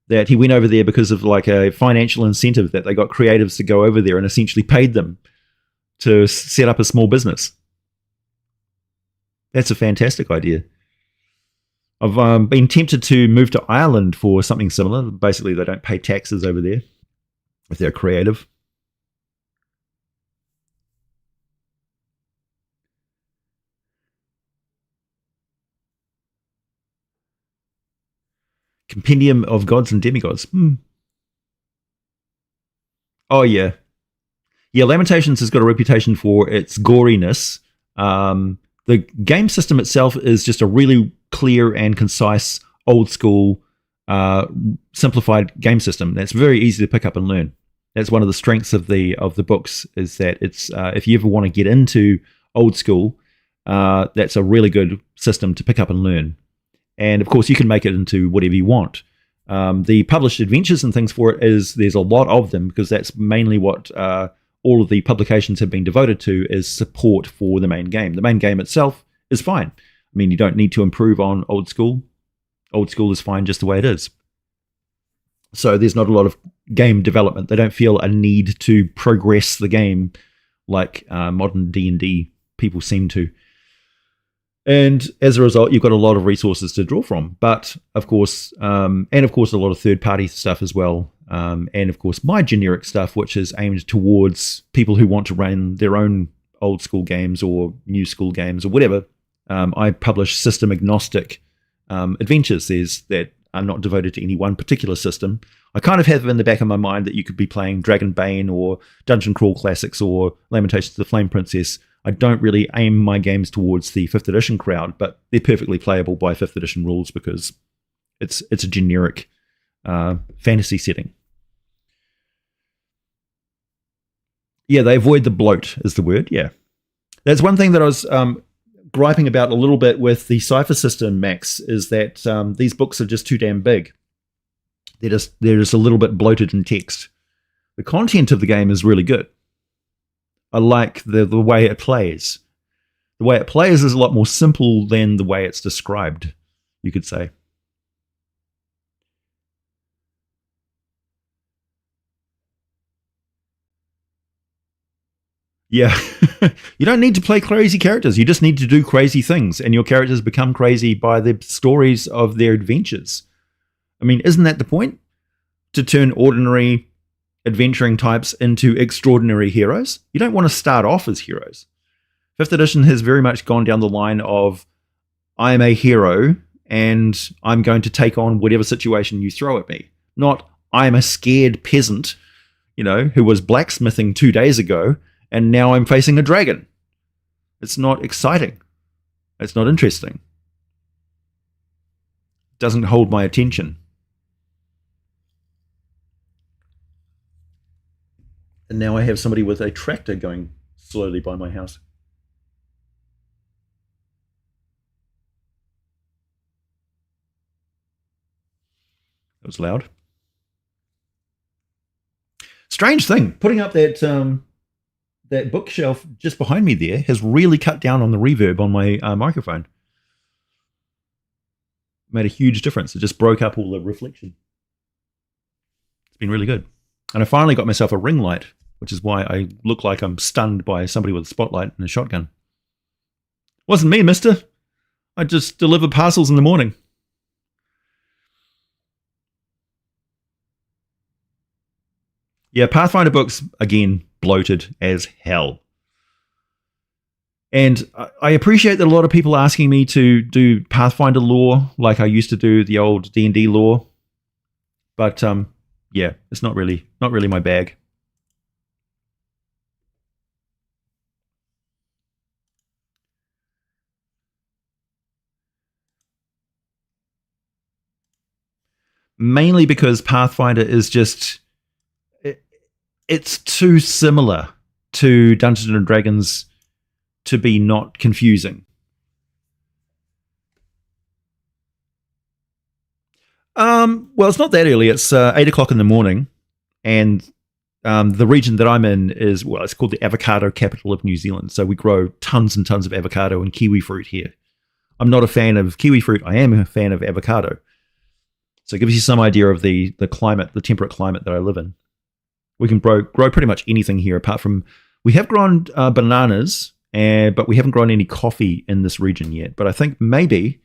that he went over there because of a financial incentive, that they got creatives to go over there and essentially paid them to set up a small business. That's a fantastic idea. I've been tempted to move to Ireland for something similar. Basically, they don't pay taxes over there if they're creative. Compendium of Gods and Demigods. Oh, yeah. Yeah, Lamentations has got a reputation for its goriness. The game system itself is just a really clear and concise, old school, simplified game system that's very easy to pick up and learn. That's one of the strengths of the books, is that it's if you ever want to get into old school, that's a really good system to pick up and learn. And of course, you can make it into whatever you want. The published adventures and things for it there's a lot of them, because that's mainly what all of the publications have been devoted to, is support for the main game. The main game itself is fine. I mean, you don't need to improve on old school. Old school is fine just the way it is. So there's not a lot of game development. They don't feel a need to progress the game like modern D&D people seem to. And as a result, you've got a lot of resources to draw from. But of course, a lot of third-party stuff as well. And of course, my generic stuff, which is aimed towards people who want to run their own old school games or new school games or whatever. I publish system agnostic adventures that are not devoted to any one particular system. I kind of have in the back of my mind that you could be playing Dragonbane or Dungeon Crawl Classics or Lamentations of the Flame Princess. I don't really aim my games towards the 5th edition crowd, but they're perfectly playable by 5th edition rules, because it's a generic fantasy setting. Yeah, they avoid the bloat is the word, yeah. That's one thing that I was griping about a little bit with the Cipher system, Max, is that these books are just too damn big. They're just a little bit bloated in text. The content of the game is really good. I like the way it plays. The way it plays is a lot more simple than the way it's described, you could say. Yeah. You don't need to play crazy characters. You just need to do crazy things, and your characters become crazy by the stories of their adventures. I mean, isn't that the point? To turn ordinary adventuring types into extraordinary heroes? You don't want to start off as heroes. 5th edition has very much gone down the line of, I'm a hero and I'm going to take on whatever situation you throw at me. Not, I'm a scared peasant, who was blacksmithing 2 days ago and now I'm facing a dragon. It's not exciting. It's not interesting. It doesn't hold my attention. And now I have somebody with a tractor going slowly by my house. That was loud. Strange thing, putting up that bookshelf just behind me there has really cut down on the reverb on my microphone. Made a huge difference. It just broke up all the reflection. It's been really good. And I finally got myself a ring light, which is why I look like I'm stunned by somebody with a spotlight and a shotgun. Wasn't me, mister. I just deliver parcels in the morning. Yeah, Pathfinder books, again, bloated as hell. And I appreciate that a lot of people are asking me to do Pathfinder lore like I used to do the old D&D lore. But yeah, it's not really my bag. Mainly because Pathfinder is just it's too similar to Dungeons and Dragons to be not confusing. Well, it's not that early. It's 8 o'clock in the morning, and the region that I'm in is, well, it's called the avocado capital of New Zealand. So we grow tons and tons of avocado and kiwi fruit here. I'm not a fan of kiwi fruit. I am a fan of avocado. So it gives you some idea of the climate, the temperate climate that I live in. We can grow pretty much anything here, apart from we have grown bananas, but we haven't grown any coffee in this region yet. But I think maybe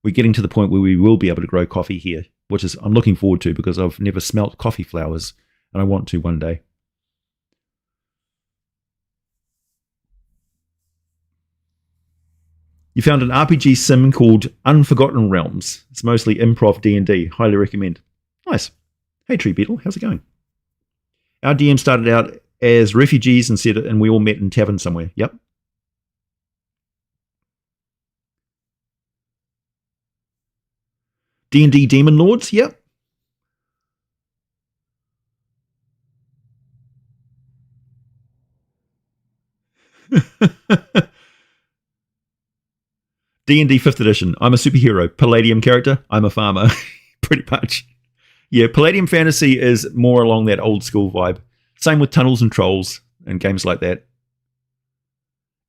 we're getting to the point where we will be able to grow coffee here, which is I'm looking forward to because I've never smelt coffee flowers, and I want to one day. You found an RPG sim called Unforgotten Realms. It's mostly improv D&D. Highly recommend. Nice. Hey, Tree Beetle, how's it going? Our DM started out as refugees and we all met in tavern somewhere. Yep. D&D Demon Lords? Yep. D&D 5th edition. I'm a superhero. Palladium character. I'm a farmer. Pretty much. Yeah, Palladium Fantasy is more along that old school vibe. Same with Tunnels and Trolls and games like that.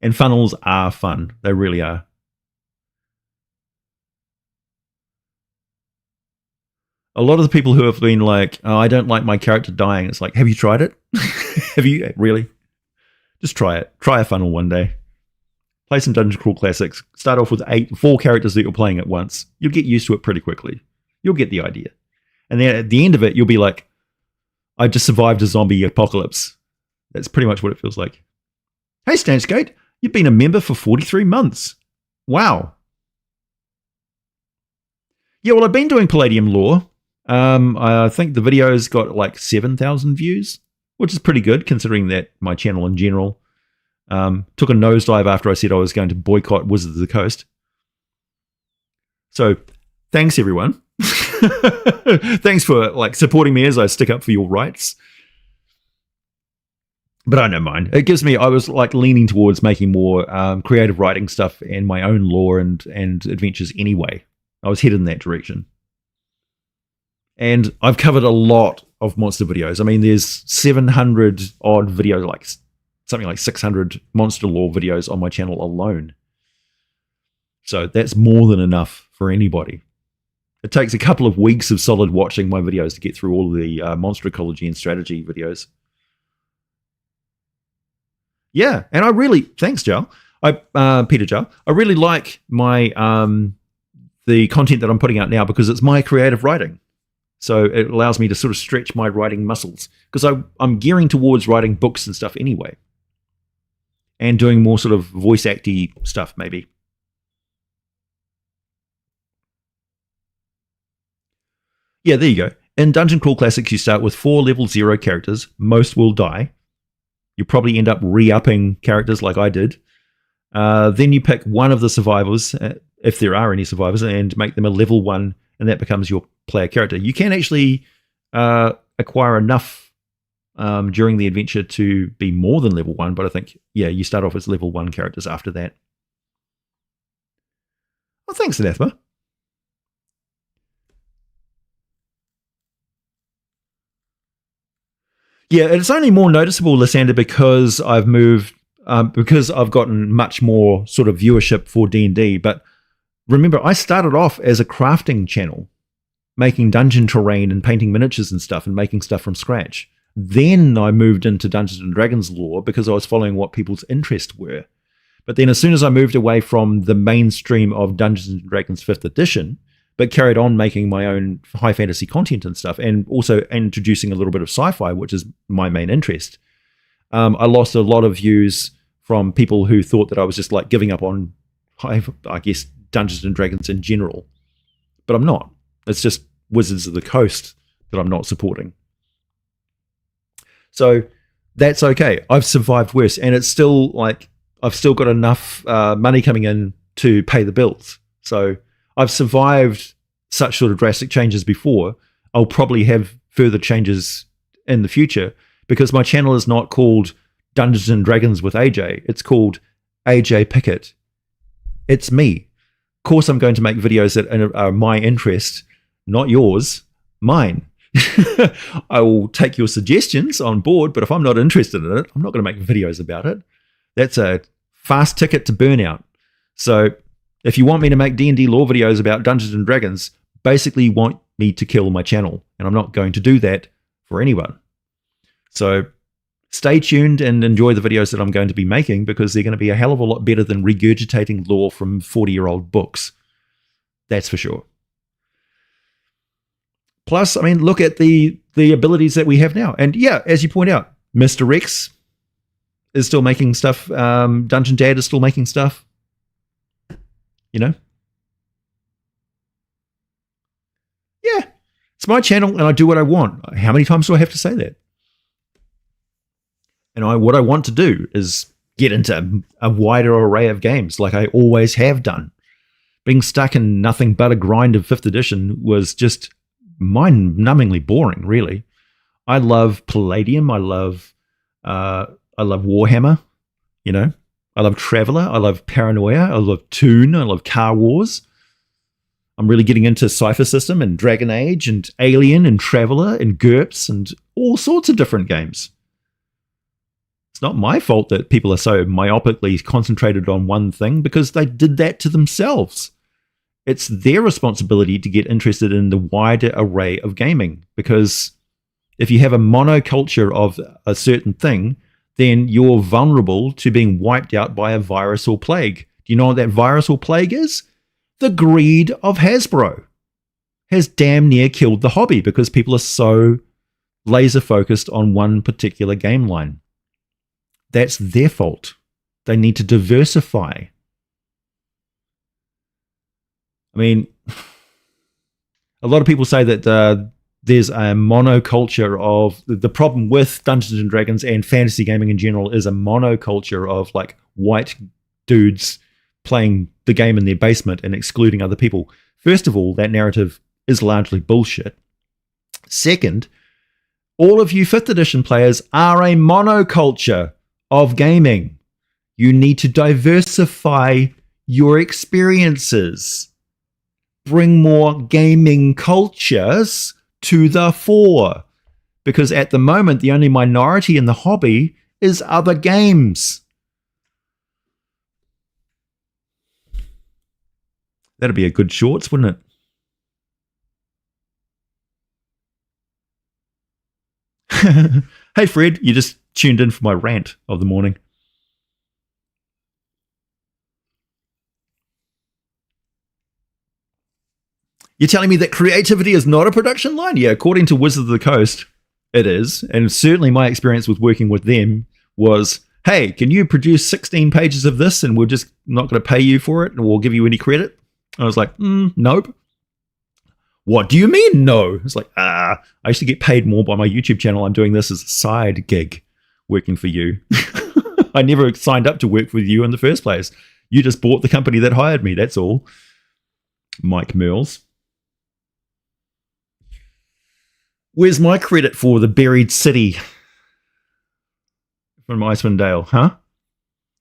And funnels are fun. They really are. A lot of the people who have been like, oh, I don't like my character dying. It's like, have you tried it? Have you really? Just try it. Try a funnel one day. Play some Dungeon Crawl Classics. Start off with 4 characters that you're playing at once. You'll get used to it pretty quickly. You'll get the idea. And then at the end of it, you'll be like, I just survived a zombie apocalypse. That's pretty much what it feels like. Hey, Stanskate, you've been a member for 43 months. Wow. Yeah, well, I've been doing Palladium lore. I think the video's got like 7,000 views, which is pretty good considering that my channel in general took a nosedive after I said I was going to boycott Wizards of the Coast. So, thanks everyone. Thanks for like supporting me as I stick up for your rights. But I don't mind. It gives me, I was like leaning towards making more creative writing stuff and my own lore and adventures anyway. I was headed in that direction. And I've covered a lot of monster videos. I mean, there's 700 odd videos, like something like 600 monster lore videos on my channel alone. So that's more than enough for anybody. It takes a couple of weeks of solid watching my videos to get through all of the monster ecology and strategy videos. Yeah, and I really, thanks, Joe. Peter Joe. I really like my the content that I'm putting out now because it's my creative writing. So it allows me to sort of stretch my writing muscles because I'm gearing towards writing books and stuff anyway. And doing more sort of voice acty stuff, maybe. Yeah, there you go. In Dungeon Crawl Classics, you start with 4 level 0 characters. Most will die. You probably end up re-upping characters like I did. Then you pick one of the survivors, if there are any survivors, and make them a level 1, and that becomes your player character. You can actually acquire enough during the adventure to be more than level 1, but I think, yeah, you start off as level 1 characters after that. Well, thanks, Anathema. Yeah, it's only more noticeable, Lysander, because I've moved, because I've gotten much more sort of viewership for D&D. But remember, I started off as a crafting channel, making dungeon terrain and painting miniatures and stuff and making stuff from scratch. Then I moved into Dungeons and Dragons lore because I was following what people's interests were. But then as soon as I moved away from the mainstream of Dungeons and Dragons 5th edition, but carried on making my own high fantasy content and stuff, and also introducing a little bit of sci-fi, which is my main interest, I lost a lot of views from people who thought that I was just like giving up on, I guess, Dungeons and Dragons in general. But I'm not. It's just Wizards of the Coast that I'm not supporting. So that's okay. I've survived worse, and it's still like I've still got enough money coming in to pay the bills. So I've survived such sort of drastic changes before. I'll probably have further changes in the future because my channel is not called Dungeons and Dragons with AJ. It's called AJ Pickett. It's me. Of course, I'm going to make videos that are my interest, not yours, mine. I will take your suggestions on board, but if I'm not interested in it, I'm not going to make videos about it. That's a fast ticket to burnout. So if you want me to make D&D lore videos about Dungeons and Dragons, basically want me to kill my channel, and I'm not going to do that for anyone. So stay tuned and enjoy the videos that I'm going to be making because they're going to be a hell of a lot better than regurgitating lore from 40-year-old books. That's for sure. Plus, I mean, look at the abilities that we have now. And yeah, as you point out, Mr. X is still making stuff. Dungeon Dad is still making stuff. You know? Yeah. It's my channel and I do what I want. How many times do I have to say that? And what I want to do is get into a wider array of games like I always have done. Being stuck in nothing but a grind of 5th edition was just mind-numbingly boring, really. I love Palladium. I love Warhammer. You know, I love Traveller. I love Paranoia. I love Toon. I love Car Wars. I'm really getting into Cipher System and Dragon Age and Alien and Traveller and GURPS and all sorts of different games. It's not my fault that people are so myopically concentrated on one thing because they did that to themselves. It's their responsibility to get interested in the wider array of gaming, because if you have a monoculture of a certain thing, then you're vulnerable to being wiped out by a virus or plague. Do you know what that virus or plague is? The greed of Hasbro has damn near killed the hobby because people are so laser focused on one particular game line. That's their fault. They need to diversify. I mean, a lot of people say that there's a monoculture of the problem with Dungeons and Dragons and fantasy gaming in general is a monoculture of like white dudes playing the game in their basement and excluding other people. First of all, that narrative is largely bullshit. Second, all of you 5th edition players are a monoculture of gaming. You need to diversify your experiences. Bring more gaming cultures to the fore. Because at the moment, the only minority in the hobby is other games. That'd be a good shorts, wouldn't it? Hey, Fred, you just tuned in for my rant of the morning. You're telling me that creativity is not a production line? Yeah, according to Wizards of the Coast, it is. And certainly my experience with working with them was, hey, can you produce 16 pages of this and we're just not going to pay you for it and we'll give you any credit? I was like, nope. What do you mean, no? It's like, I used to get paid more by my YouTube channel. I'm doing this as a side gig, working for you. I never signed up to work with you in the first place. You just bought the company that hired me, that's all. Mike Merles. Where's my credit for the buried city from Icewind Dale, huh?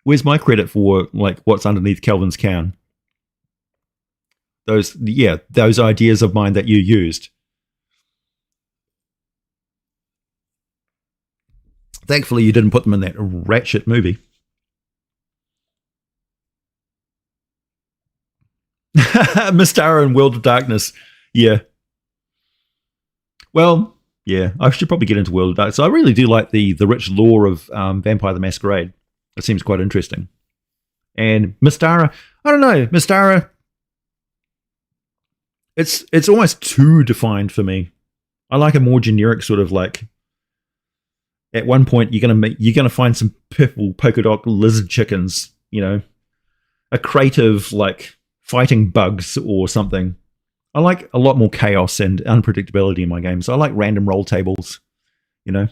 Where's my credit for like what's underneath Kelvin's Cairn? Those ideas of mine that you used. Thankfully, you didn't put them in that ratchet movie. Mystara and World of Darkness. Yeah. Well, yeah, I should probably get into World of Darkness. I really do like the rich lore of Vampire the Masquerade. It seems quite interesting. And Mystara, I don't know, Mystara, it's almost too defined for me. I like a more generic sort of like, at one point you're gonna find some purple polka dot lizard chickens, you know, a crate of like fighting bugs or something. I like a lot more chaos and unpredictability in my games. I like random roll tables, you know.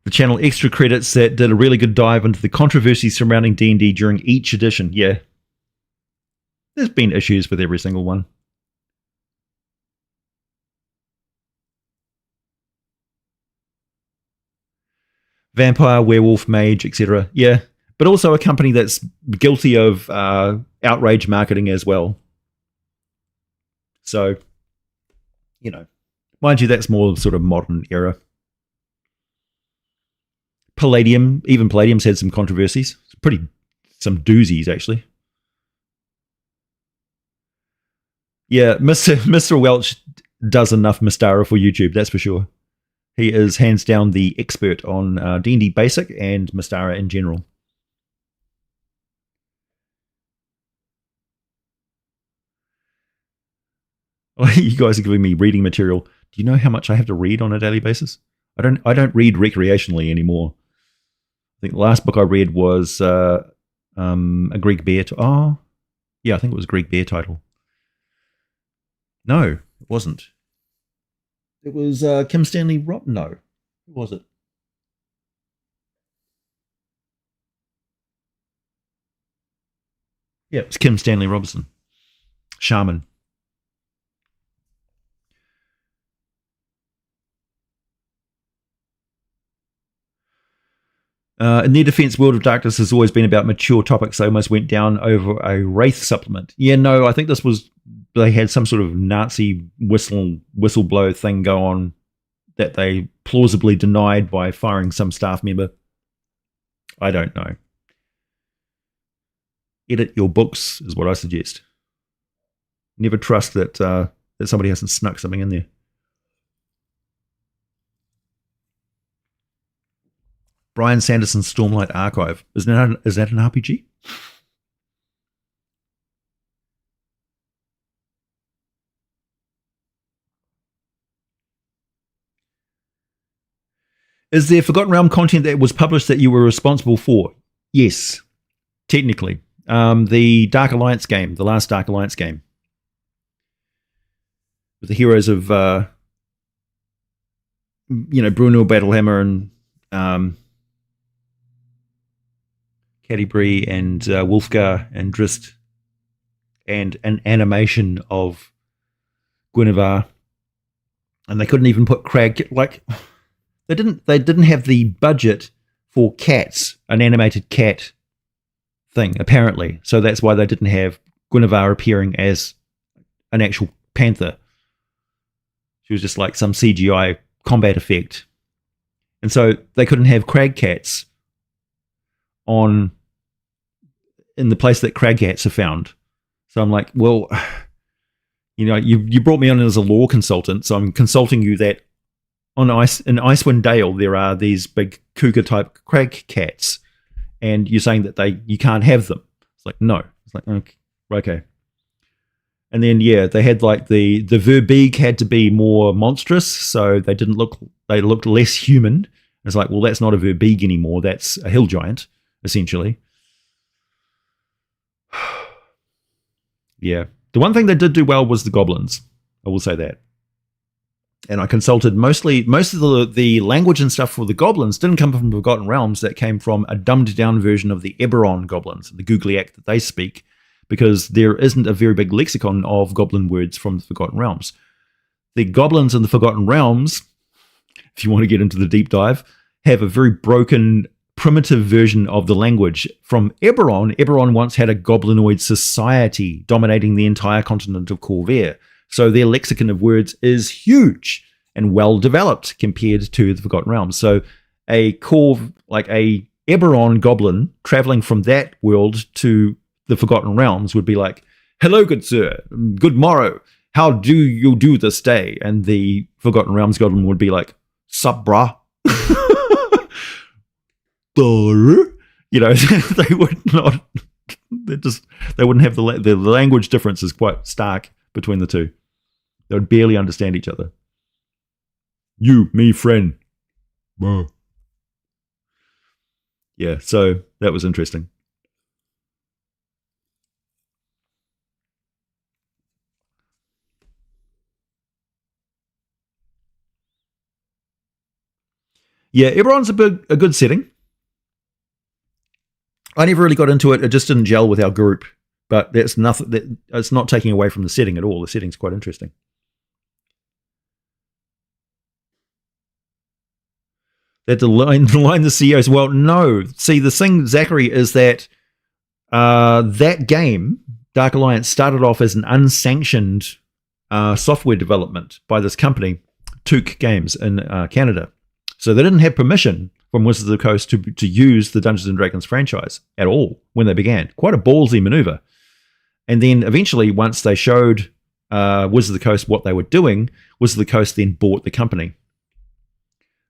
The channel extra credits that did a really good dive into the controversy surrounding D&D during each edition. Yeah. There's been issues with every single one. Vampire, werewolf, mage, etc. Yeah. But also a company that's guilty of outrage marketing as well. So, you know, mind you, that's more sort of modern era. Palladium, even Palladium's had some controversies. Some doozies, actually. Yeah, Mr. Welch does enough Mystara for YouTube, that's for sure. He is hands down the expert on D&D Basic and Mystara in general. You guys are giving me reading material. Do you know how much I have to read on a daily basis? I don't read recreationally anymore. I think the last book I read was a Greek bear. Yeah, I think it was a Greek bear title. No, it wasn't. It was Kim Stanley Rob. No, who was it? Yeah, it was Kim Stanley Robinson. Shaman. In their defense, World of Darkness has always been about mature topics. They almost went down over a Wraith supplement. Yeah, no, I think they had some sort of Nazi whistleblow thing go on that they plausibly denied by firing some staff member. I don't know. Edit your books is what I suggest. Never trust that somebody hasn't snuck something in there. Brian Sanderson's Stormlight Archive. Is that an RPG? Is there Forgotten Realm content that was published that you were responsible for? Yes, technically. The Dark Alliance game, the last Dark Alliance game. With the heroes of, Bruno Battlehammer and Catti and Wolfgar and Drist, and an animation of Guinevere, and they couldn't even put Crag. Like, they didn't have the budget for cats, an animated cat thing, apparently. So that's why they didn't have Guinevere appearing as an actual panther. She was just like some CGI combat effect, and so they couldn't have crag cats in the place that crag cats are found. So I'm like, well, you brought me on as a lore consultant, so I'm consulting you that in Icewind Dale there are these big cougar type crag cats, and you're saying that you can't have them. It's like, no. It's like, okay. And then they had like the Verbeeg had to be more monstrous, so they looked less human. It's like, well, that's not a Verbeeg anymore. That's a hill giant, essentially. Yeah. The one thing they did do well was the goblins. I will say that. And I consulted most of the language and stuff for the goblins didn't come from Forgotten Realms. That came from a dumbed down version of the Eberron goblins, the Googliac that they speak. because there isn't a very big lexicon of goblin words from the Forgotten Realms. The goblins in the Forgotten Realms, if you want to get into the deep dive, have a very broken, primitive version of the language. From Eberron, Eberron once had a goblinoid society dominating the entire continent of Corvair. So their lexicon of words is huge and well developed compared to the Forgotten Realms. So a Eberron goblin traveling from that world to the Forgotten Realms would be like, "Hello, good sir, good morrow. How do you do this day?" And the Forgotten Realms goblin would be like, "Sup, brah." You know, they would not. They wouldn't have the language difference is quite stark between the two. They would barely understand each other. You, me, friend. Yeah, so that was interesting. Yeah, Eberron's a good setting. I never really got into it. It just didn't gel with our group. But that's nothing. It's not taking away from the setting at all. The setting's quite interesting. That the line the CEOs. Well, no. See, the thing, Zachary, is that that game, Dark Alliance, started off as an unsanctioned software development by this company, Took Games in Canada. So they didn't have permission from Wizards of the Coast to use the Dungeons & Dragons franchise at all when they began. Quite a ballsy maneuver. And then eventually, once they showed Wizards of the Coast what they were doing, Wizards of the Coast then bought the company.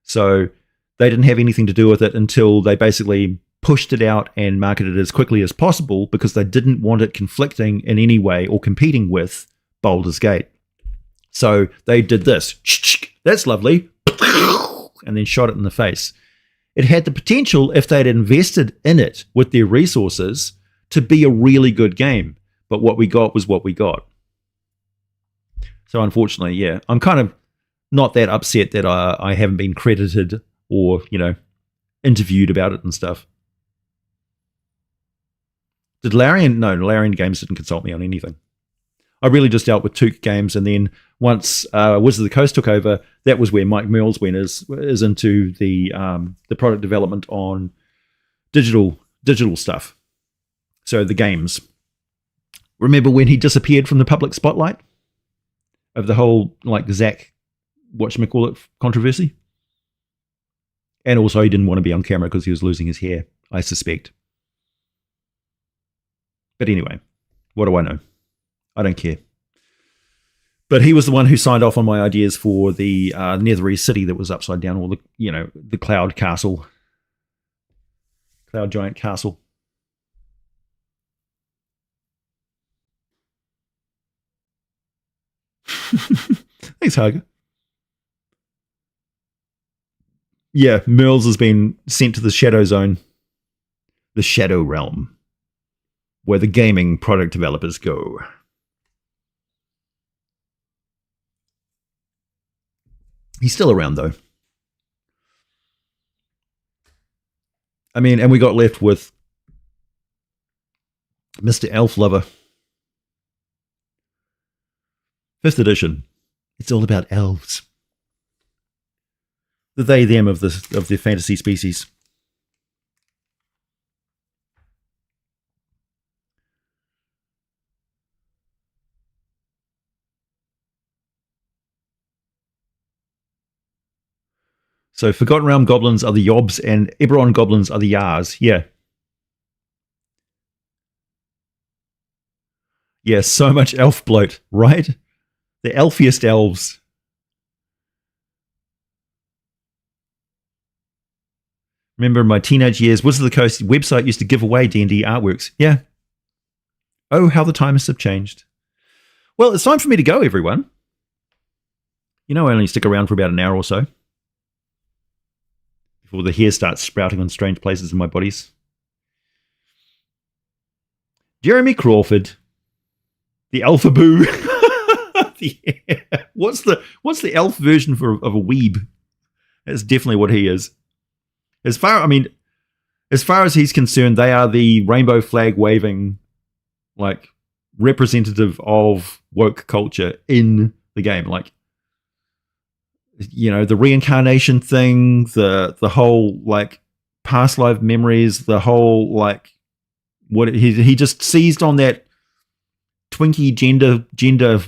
So they didn't have anything to do with it until they basically pushed it out and marketed it as quickly as possible because they didn't want it conflicting in any way or competing with Baldur's Gate. So they did this. That's lovely. And then shot it in the face. It had the potential, if they'd invested in it with their resources, to be a really good game. But what we got was what we got. So unfortunately, yeah, I'm kind of not that upset that I haven't been credited or, interviewed about it and stuff. Did Larian? No, Larian Games didn't consult me on anything. I really just dealt with Took Games, and then once Wizards of the Coast took over, that was where Mike Mills went is into the product development on digital stuff. So the games. Remember when he disappeared from the public spotlight of the whole Zach whatchamacallit controversy? And also he didn't want to be on camera because he was losing his hair, I suspect. But anyway, what do I know? I don't care. But he was the one who signed off on my ideas for the Netherese city that was upside down, or the cloud castle, cloud giant castle. Thanks, Hager. Yeah, Merles has been sent to the Shadow Zone, the Shadow Realm, where the gaming product developers go. He's still around, though. I mean, and we got left with Mr. Elf Lover. 5th edition. It's all about elves. The they, them of the fantasy species. So Forgotten Realm goblins are the Yobs and Eberron goblins are the Yars. Yeah. Yeah, so much elf bloat, right? The elfiest elves. Remember in my teenage years, Wizards of the Coast website used to give away D&D artworks. Yeah. Oh, how the times have changed. Well, it's time for me to go, everyone. I only stick around for about an hour or so before the hair starts sprouting on strange places in my bodies. Jeremy Crawford, the Alphaboo. What's the elf version of a weeb? That's definitely what he is. As far as he's concerned, they are the rainbow flag waving, like representative of woke culture in the game. Like, you know, the reincarnation thing, the whole like past life memories, the whole like what he just seized on that Twinkie gender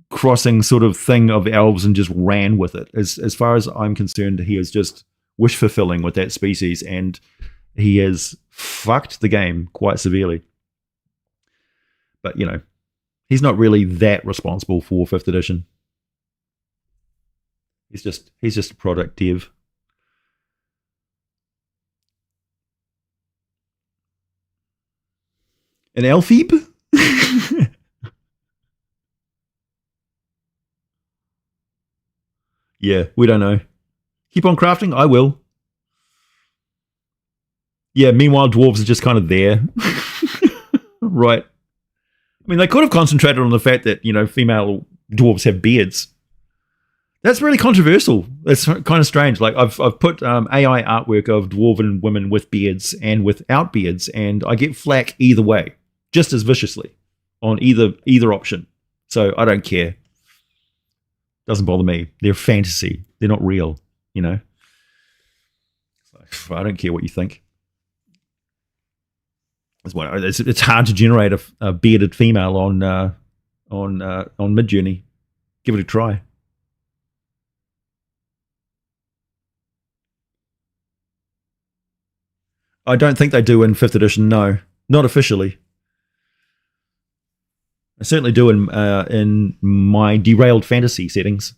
crossing sort of thing of elves and just ran with it. As far as I'm concerned, he is just wish fulfilling with that species, and he has fucked the game quite severely. But you know, he's not really that responsible for 5th edition. He's just a product dev. An Elphebe? Yeah, we don't know. Keep on crafting? I will. Yeah, meanwhile, dwarves are just kind of there. Right. I mean, they could have concentrated on the fact that, you know, female dwarves have beards. That's really controversial. It's kind of strange. Like, I've put AI artwork of dwarven women with beards and without beards, and I get flack either way, just as viciously on either option. So I don't care. Doesn't bother me. They're fantasy. They're not real, you know? So I don't care what you think. It's hard to generate a bearded female on Midjourney. Give it a try. I don't think they do in 5th edition. No, not officially. I certainly do in my derailed fantasy settings,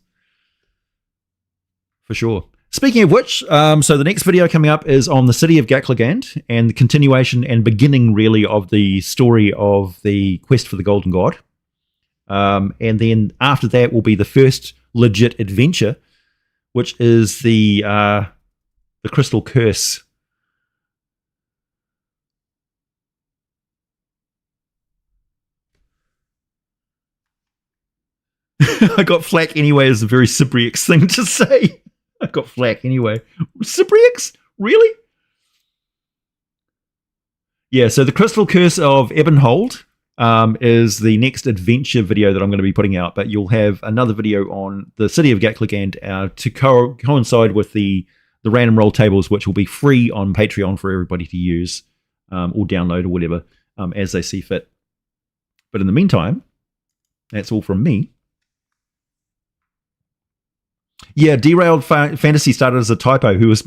for sure. Speaking of which, so the next video coming up is on the city of Gakligand and the continuation and beginning, really, of the story of the quest for the Golden God. And then after that will be the first legit adventure, which is the Crystal Curse. I got flack anyway is a very Cypriox thing to say. I got flack anyway. Cypriox? Really? Yeah, so the Crystal Curse of Ebonhold is the next adventure video that I'm going to be putting out, but you'll have another video on the city of Gakligand to coincide with the random roll tables, which will be free on Patreon for everybody to use or download or whatever as they see fit. But in the meantime, that's all from me. Yeah, Derailed Fantasy started as a typo. He was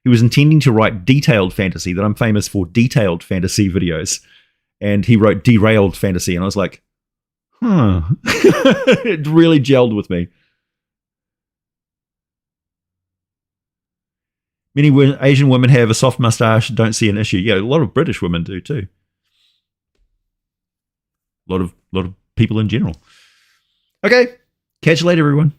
intending to write Detailed Fantasy, that I'm famous for detailed fantasy videos, and he wrote Derailed Fantasy, and I was like, huh. It really gelled with me. Many Asian women have a soft mustache, don't see an issue. Yeah, a lot of British women do too. A lot of people in general. Okay, catch you later, everyone.